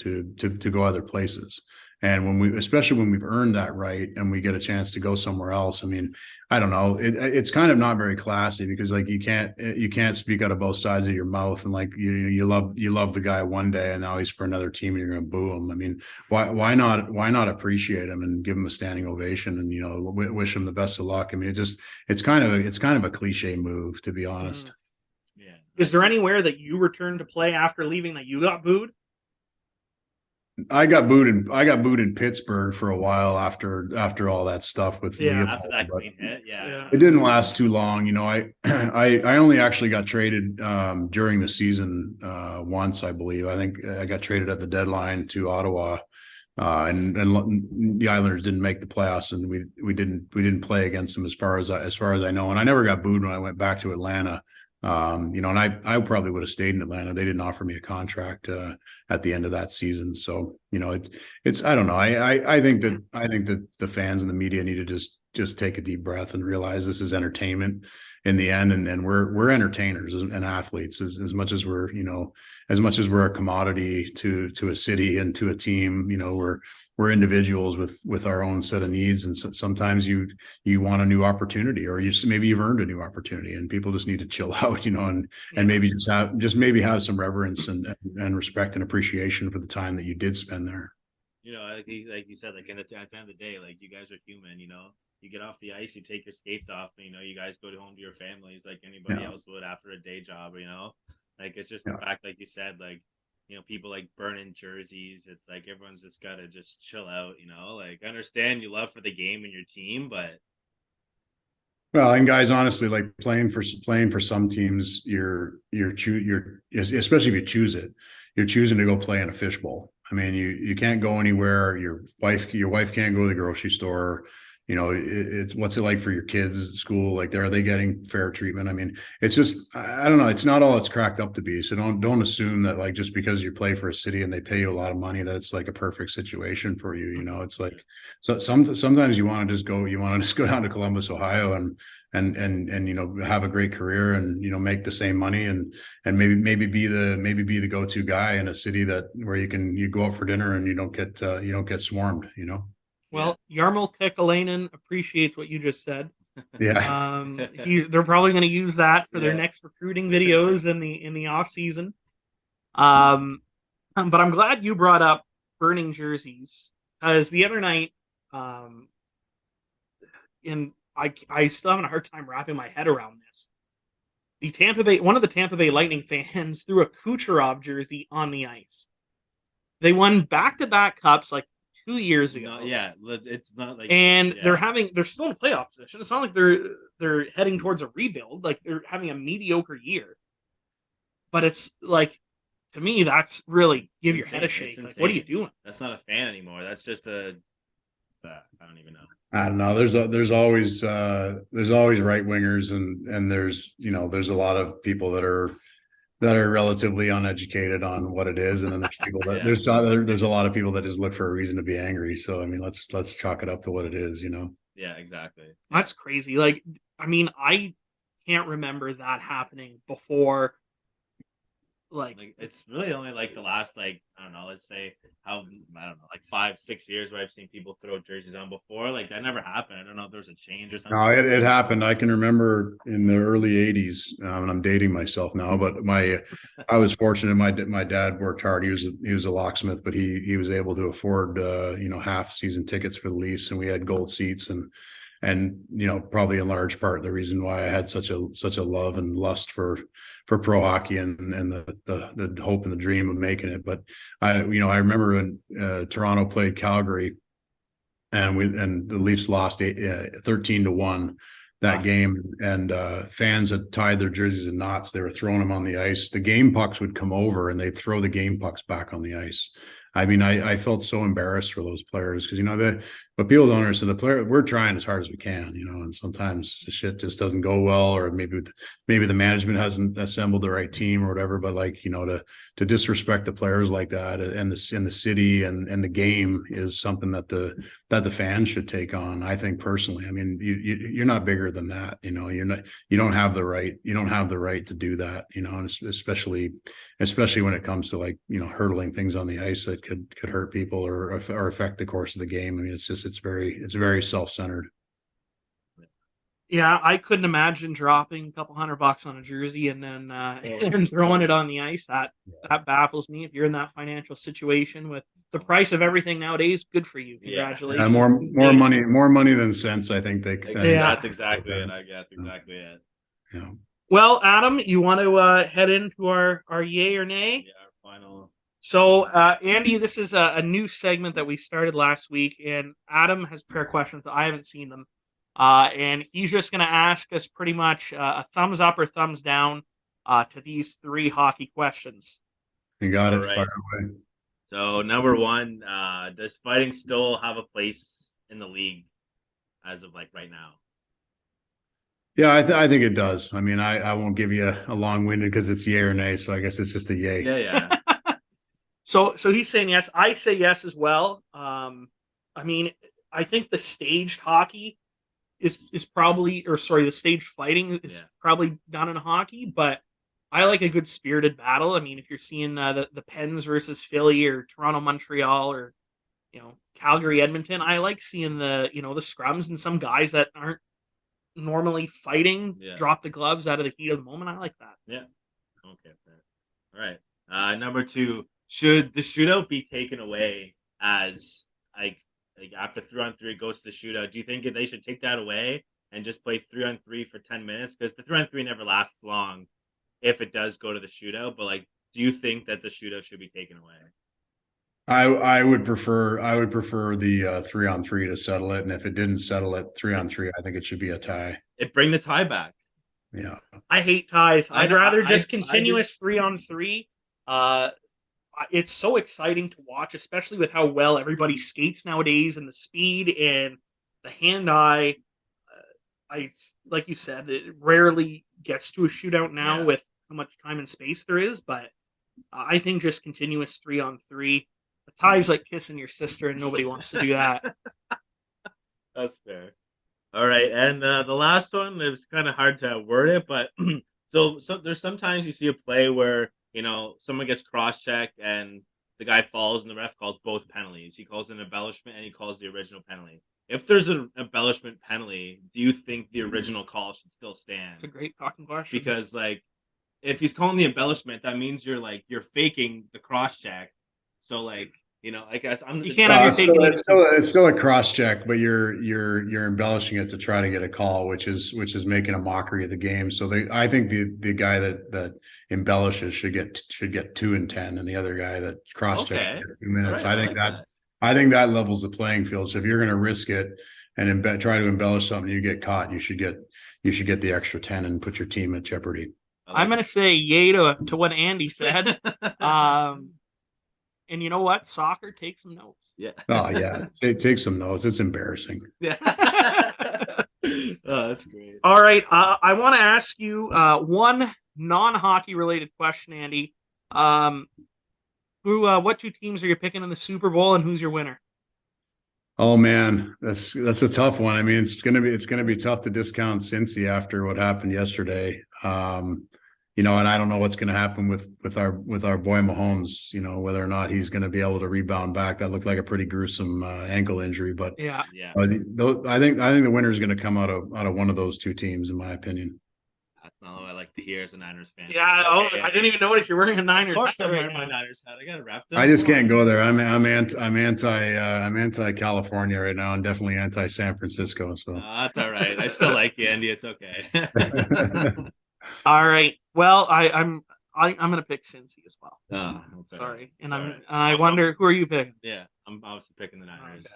go other places. And especially when we've earned that right and we get a chance to go somewhere else, I mean, I don't know, it's kind of not very classy because like you can't speak out of both sides of your mouth and like you love the guy one day and now he's for another team and you're going to boo him. I mean, why not appreciate him and give him a standing ovation and wish him the best of luck. I mean, it's kind of a cliche move, to be honest. Yeah. Is there anywhere that you returned to play after leaving that you got booed? I got booed in Pittsburgh for a while after all that stuff with Leopold, after that clean hit. Yeah. It didn't last too long. You know, I only actually got traded during the season once, I believe. I think I got traded at the deadline to Ottawa, and the Islanders didn't make the playoffs, and we didn't play against them as far as I know. And I never got booed when I went back to Atlanta. And I probably would have stayed in Atlanta. They didn't offer me a contract at the end of that season. So, it's I don't know. I think that the fans and the media need to just take a deep breath and realize this is entertainment in the end. And we're entertainers and athletes as much as we're a commodity to a city and to a team. We're individuals with our own set of needs. And sometimes you want a new opportunity, or maybe you've earned a new opportunity, and people just need to chill out, and maybe have some reverence and respect and appreciation for the time that you did spend there. Like you said, like at the end of the day, like you guys are human, you get off the ice, you take your skates off, and, you guys go home to your families like anybody else would after a day job, like it's just the fact, like you said, like, people like burning jerseys. It's like everyone's just got to just chill out, like I understand you love for the game and your team, but. Well, and guys, honestly, like playing for some teams, you're especially if you choose it, you're choosing to go play in a fishbowl. I mean, you can't go anywhere. Your wife can't go to the grocery store. It's what's it like for your kids at school? Like, are they getting fair treatment? I mean, it's just, I don't know. It's not all it's cracked up to be. So don't assume that like, just because you play for a city and they pay you a lot of money, that it's like a perfect situation for you. It's like, so sometimes you want to just go down to Columbus, Ohio and have a great career and, make the same money and maybe be the go-to guy in a city where you go out for dinner and you don't get swarmed, Well, Jarmo Kekalainen appreciates what you just said. Yeah. They're probably going to use that for their next recruiting videos in the off season. But I'm glad you brought up burning jerseys, because the other night, and I still having a hard time wrapping my head around this. One of the Tampa Bay Lightning fans threw a Kucherov jersey on the ice. They won back-to-back cups like 2 years ago. It's not like, and they're still in playoff position. It's not like they're heading towards a rebuild. Like, they're having a mediocre year. But it's like, to me, that's really give your head a shake. Like, what are you doing? That's not a fan anymore. That's just I don't even know. I don't know. There's always right wingers and there's a lot of people that are relatively uneducated on what it is, and then there's people that there's a lot of people that just look for a reason to be angry. So I mean, let's chalk it up to what it is, Yeah, exactly. That's crazy. Like, I mean, I can't remember that happening before. Like it's really only like the last I don't know, let's say like 5-6 years where I've seen people throw jerseys on before. Like that never happened. I don't know if there's a change or something. No, it happened. I can remember in the early '80s, and I'm dating myself now, but I was fortunate. My dad worked hard. He was a locksmith, but he was able to afford half season tickets for the Leafs, and we had gold seats, and probably in large part the reason why I had such a love and lust for pro hockey and the hope and the dream of making it. But I remember when Toronto played Calgary, and the Leafs lost 13-1 that game, and fans had tied their jerseys in knots. They were throwing them on the ice. The game pucks would come over and they'd throw the game pucks back on the ice. I mean, I felt so embarrassed for those players because but people don't understand the player. We're trying as hard as we can, and sometimes the shit just doesn't go well, or maybe the management hasn't assembled the right team or whatever. But to disrespect the players like that and the city and the game is something that the fans should take on. I think personally. I mean, you're not bigger than that. You don't have the right. You don't have the right to do that. And especially when it comes to hurdling things on the ice that could hurt people or affect the course of the game. I mean, it's very self-centered. Yeah, I couldn't imagine dropping a couple $100 on a jersey and then and throwing it on the ice. That baffles me. If you're in that financial situation with the price of everything nowadays, good for you. Congratulations. More money than sense. I think that's exactly it. That's exactly it. Yeah. Well, Adam, you want to head into our yay or nay? Yeah, our final. So, Andy, this is a new segment that we started last week, and Adam has a pair of questions. I haven't seen them. And he's just going to ask us pretty much a thumbs up or thumbs down to these 3 hockey questions. You got it. Right. Fire away. So, number 1, does fighting still have a place in the league as of right now? Yeah, I think it does. I mean, I won't give you a long-winded because it's yay or nay, so I guess it's just a yay. Yeah. So he's saying yes. I say yes as well. I mean, I think the staged hockey is probably, the staged fighting is probably done in hockey, but I like a good spirited battle. I mean, if you're seeing the Pens versus Philly or Toronto Montreal or Calgary Edmonton, I like seeing the scrums and some guys that aren't normally fighting drop the gloves out of the heat of the moment. I like that. Yeah. Okay. All right. Number 2. Should the shootout be taken away as after 3-on-3 it goes to the shootout? Do you think they should take that away and just play 3-on-3 for 10 minutes? Because the 3-on-3 never lasts long if it does go to the shootout. But do you think that the shootout should be taken away? I would prefer the 3-on-3 to settle it, and if it didn't settle it 3-on-3, I think it should be a tie. Bring the tie back. Yeah, I hate ties. I'd rather just continuous 3-on-3. It's so exciting to watch, especially with how well everybody skates nowadays and the speed and the hand-eye. Like you said, it rarely gets to a shootout now with how much time and space there is, but I think just continuous 3-on-3. A tie's like kissing your sister, and nobody wants to do that. That's fair. All right, and the last one, it was kind of hard to word it, but so there's sometimes you see a play where someone gets cross-checked and the guy falls and the ref calls both penalties. He calls an embellishment and he calls the original penalty. If there's an embellishment penalty, do you think the original call should still stand? It's a great fucking question. Because if he's calling the embellishment, that means you're faking the cross-check. So I guess you can't undertake it. It's still a cross check, but you're embellishing it to try to get a call, which is making a mockery of the game. So I think the guy that embellishes should get 2 and 10, and the other guy that cross checks should get 2 minutes. Right, I think that levels the playing field. So if you're going to risk it and try to embellish something, you get caught, you should get the extra 10 and put your team at jeopardy. I'm going to say yay to what Andy said. And you know what? Soccer, take some notes. Yeah. Oh, yeah. Take some notes. It's embarrassing. Yeah. Oh, that's great. All right. I want to ask you one non-hockey related question, Andy. What 2 teams are you picking in the Super Bowl, and who's your winner? Oh man, that's a tough one. I mean, it's gonna be tough to discount Cincy after what happened yesterday. you know, and I don't know what's going to happen with our boy Mahomes. You know, whether or not he's going to be able to rebound back. That looked like a pretty gruesome ankle injury, but Yeah. Yeah, I think the winner is going to come out of one of those two teams, in my opinion. that's not what I like to hear as a Niners fan. Yeah. It's Oh, okay, I didn't even notice you're wearing a Of Niners course, hat I'm right wearing my now. Niners hat. I gotta wrap them. I just Come can't on. go there. I'm anti California right now, and definitely anti San Francisco. So That's all right. I still like you, Andy. It's okay. All right. Well, I'm gonna pick Cincy as well. That's all right. Sorry, and It's all I'm right. I wonder who are you picking? Yeah, I'm obviously picking the Niners.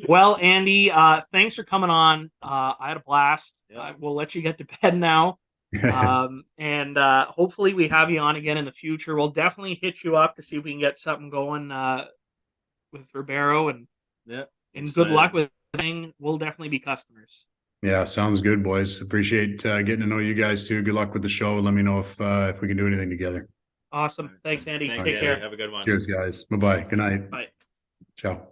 Well, Andy, thanks for coming on. I had a blast. Yeah. We'll let you get to bed now. And hopefully we have you on again in the future. We'll definitely hit you up to see if we can get something going with Ribeiro and Yeah. good luck with everything. We'll definitely be customers. Yeah, sounds good, boys. Appreciate getting to know you guys too. Good luck with the show. Let me know if we can do anything together. Awesome. Thanks, Andy. Thanks, Take Andy. care. Have a good one. Cheers, guys. Bye-bye. Good night. Bye. Ciao.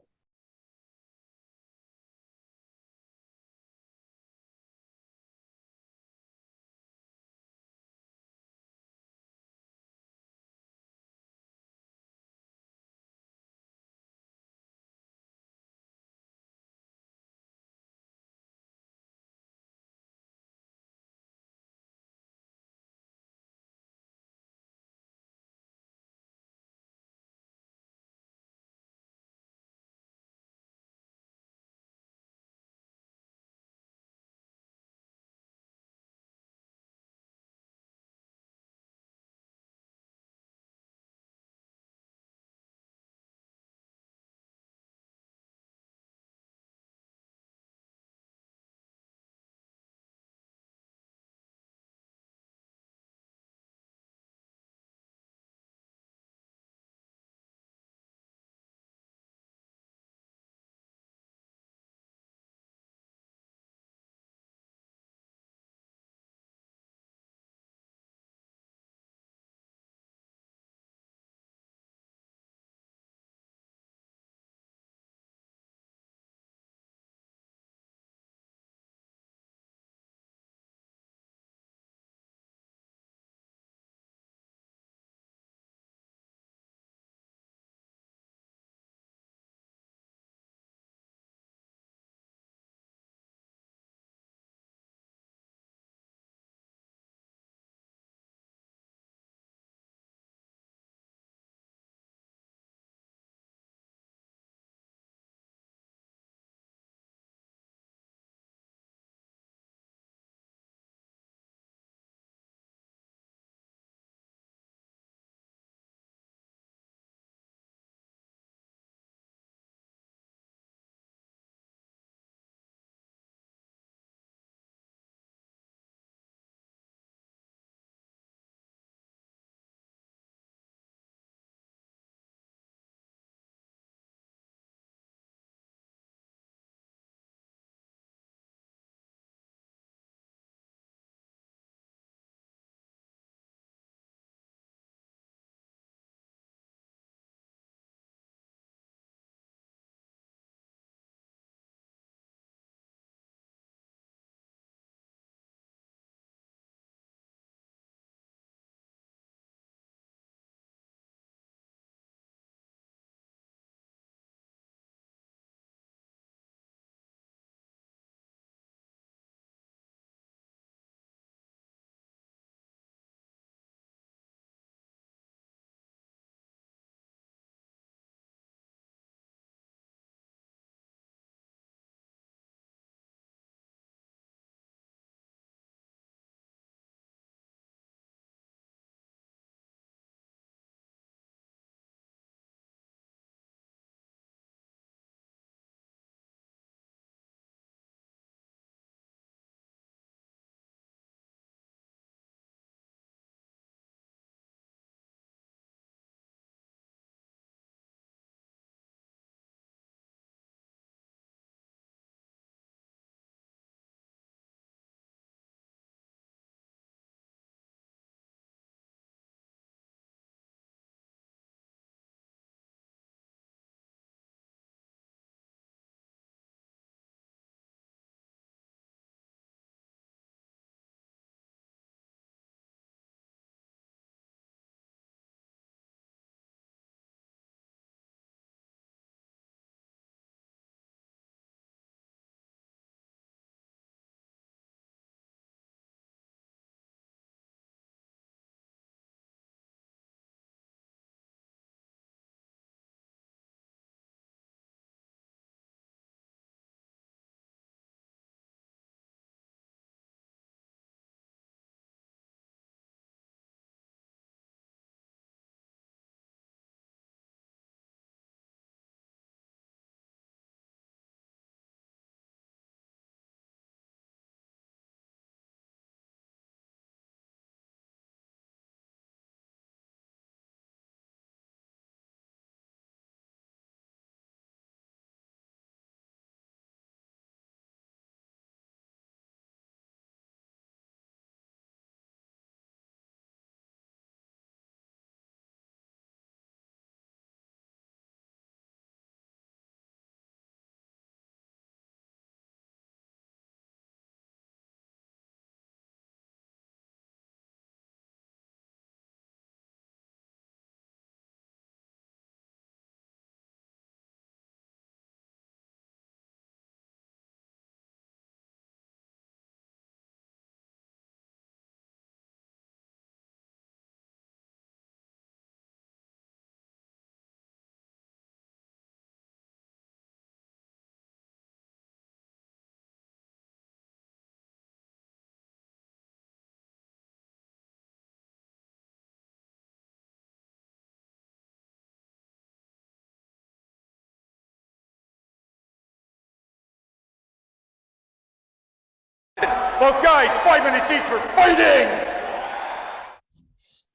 Both guys, 5 minutes each for fighting.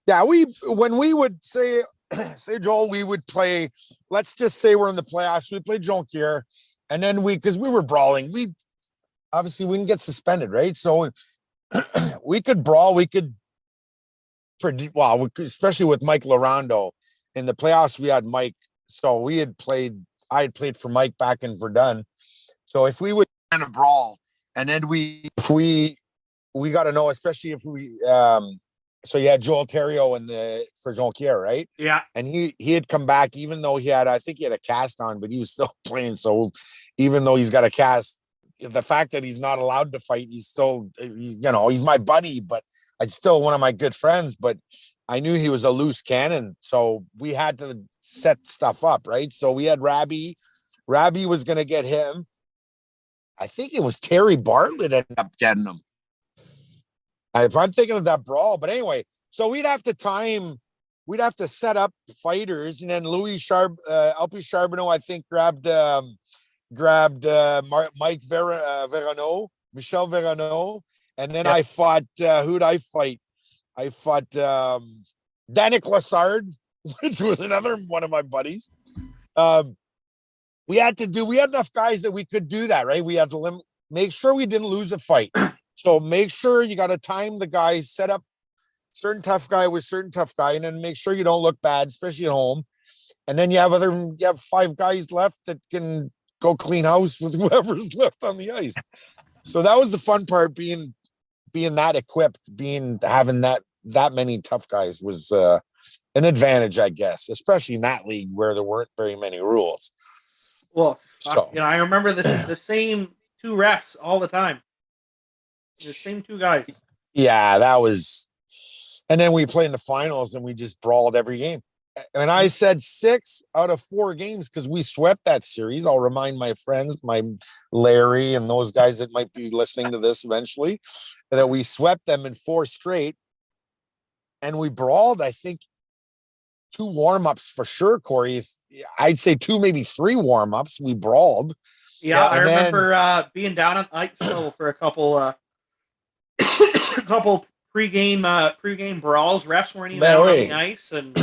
Yeah, when we would say Joel, we would play, let's just say we're in the playoffs, we played Jonquière, and then because we were brawling, we obviously we didn't get suspended, right? So we could brawl, especially with Mike Laurando. In the playoffs, we had Mike, so I had played for Mike back in Verdun. So if we would kind of brawl, and then we got to know, especially if we so you had Joel Theriault for Jonquière, right? Yeah. And he had come back, even though I think he had a cast on, but he was still playing. So even though he's got a cast, the fact that he's not allowed to fight, he's still, he's my buddy, but it's still one of my good friends. But I knew he was a loose cannon, so we had to set stuff up, right? So we had Rabbi. Rabbi was going to get him. I think it was Terry Bartlett ended up getting him. If I'm thinking of that brawl, but anyway, so we'd have to set up fighters, and then Alpi Charbonneau, I think, grabbed Mike Verano, Michel Verano, and then I fought, who'd I fight? I fought Danik Lassard, which was another one of my buddies. We had enough guys that we could do that, right? We had to make sure we didn't lose a fight. So make sure you got to time the guys, set up certain tough guy with certain tough guy, and then make sure you don't look bad, especially at home. And then you have 5 guys left that can go clean house with whoever's left on the ice. So that was the fun part, being that equipped, having that many tough guys was an advantage, I guess, especially in that league where there weren't very many rules. Well, I remember the same 2 refs all the time. The same 2 guys. Yeah, that was. And then we played in the finals and we just brawled every game. And I said 6 out of 4 games because we swept that series. I'll remind my friends, my Larry and those guys that might be listening to this eventually, that we swept them in 4 straight. And we brawled, I think, 2 warm-ups for sure, Corey. I'd say 2, maybe 3 warm-ups. We brawled. Yeah, I remember being down at ice level for a couple pregame brawls. Refs weren't even out on the ice, and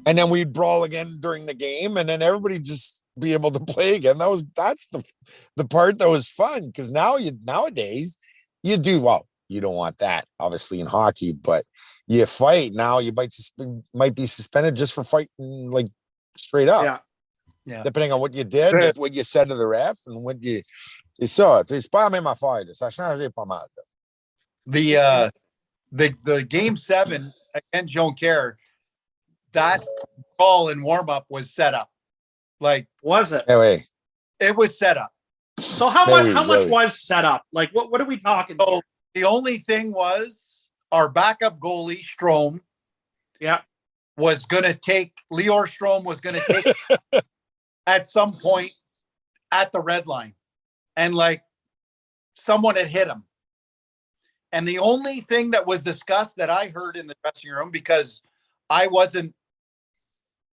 then we'd brawl again during the game, and then everybody just be able to play again. That's the part that was fun, because nowadays you do well. You don't want that, obviously, in hockey, but you fight now. You might be suspended just for fighting, like, straight up. Yeah. Depending on what you did, what you said to the ref, and what you. C'est ça. C'est pas la même affaire. Ça change pas mal. The game 7 against Jonquière, that ball in warm up was set up. Like, was it? Anyway, it was set up. So how much was set up? Like, what are we talking about? The only thing was our backup goalie Strome. Yeah. Was gonna take Lior Strome was gonna take at some point at the red line, and like someone had hit him. And the only thing that was discussed that I heard in the dressing room, because I wasn't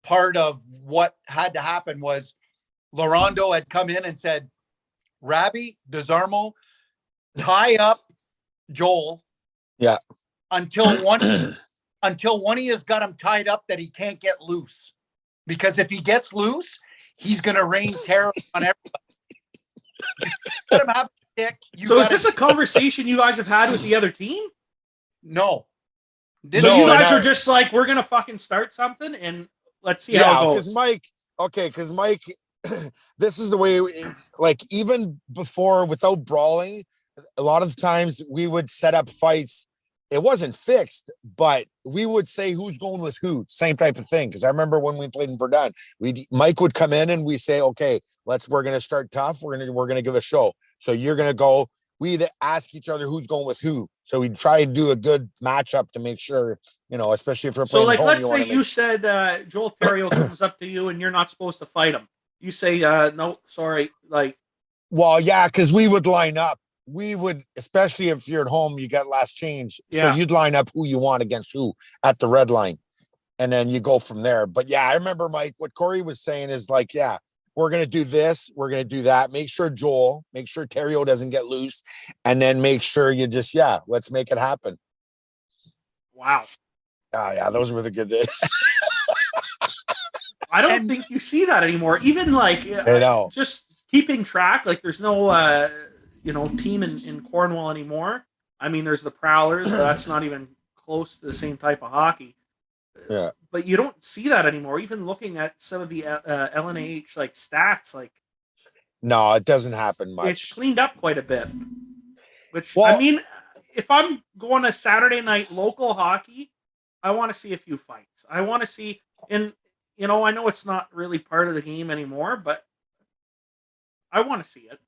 part of what had to happen, was Laurando had come in and said, Rabbi, Desarmo, tie up Joel. Yeah. Until one of you's got him tied up that he can't get loose. Because if he gets loose, he's going to rain terror on everybody. Let him have a stick. So is this a conversation you guys have had with the other team? No. So you guys are just like, we're going to fucking start something and let's see how it goes. Because Mike, this is the way, like, even before, without brawling, a lot of times we would set up fights. It wasn't fixed, but we would say who's going with who, same type of thing. Because I remember when we played in Verdun, Mike would come in and we say, okay, we're going to start tough. We're going to give a show. So you're going to go. We'd ask each other who's going with who. So we'd try to do a good matchup to make sure, especially if we're playing. So, like, home, let's say you said Joel Theriault comes up to you and you're not supposed to fight him. You say, no, sorry. Like, well, yeah, because we would line up. We would, especially if you're at home, you got last change. Yeah. So you'd line up who you want against who at the red line. And then you go from there. But yeah, I remember, Mike, what Corey was saying is like, yeah, we're going to do this, we're going to do that. Make sure Terrio doesn't get loose, and then make sure you just, let's make it happen. Wow. Yeah, those were the good days. I don't think you see that anymore. Even like just keeping track, like there's no team in Cornwall anymore. I mean, there's the Prowlers, but that's not even close to the same type of hockey. Yeah. But you don't see that anymore. Even looking at some of the LNAH like stats, like no, it doesn't happen much. It's cleaned up quite a bit. Which I mean, if I'm going to Saturday night local hockey, I want to see a few fights. I want to see, and I know it's not really part of the game anymore, but I want to see it.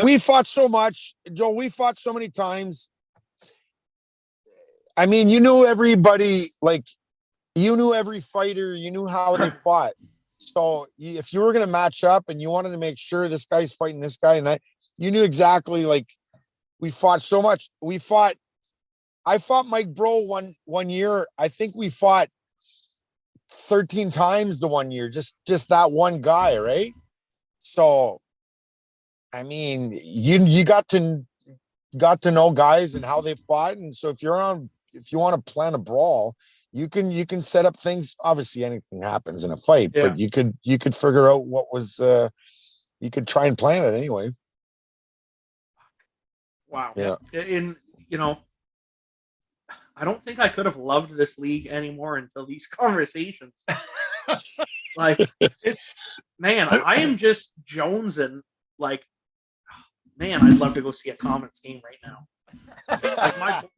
We fought so much, Joe. We fought so many times. I mean, you knew everybody, like you knew every fighter, you knew how they fought. So if you were going to match up and you wanted to make sure this guy's fighting this guy and that, you knew exactly, like, we fought so much. I fought Mike Bro one year. I think we fought 13 times the one year, just that one guy, right? So, I mean, you got to know guys and how they fought. And so if you want to plan a brawl, you can set up things. Obviously anything happens in a fight, but you could figure out what was, you could try and plan it anyway. Wow. Yeah. I don't think I could have loved this league anymore until these conversations. Like, man, I am just jonesing. Like, man, I'd love to go see a Comets game right now. Like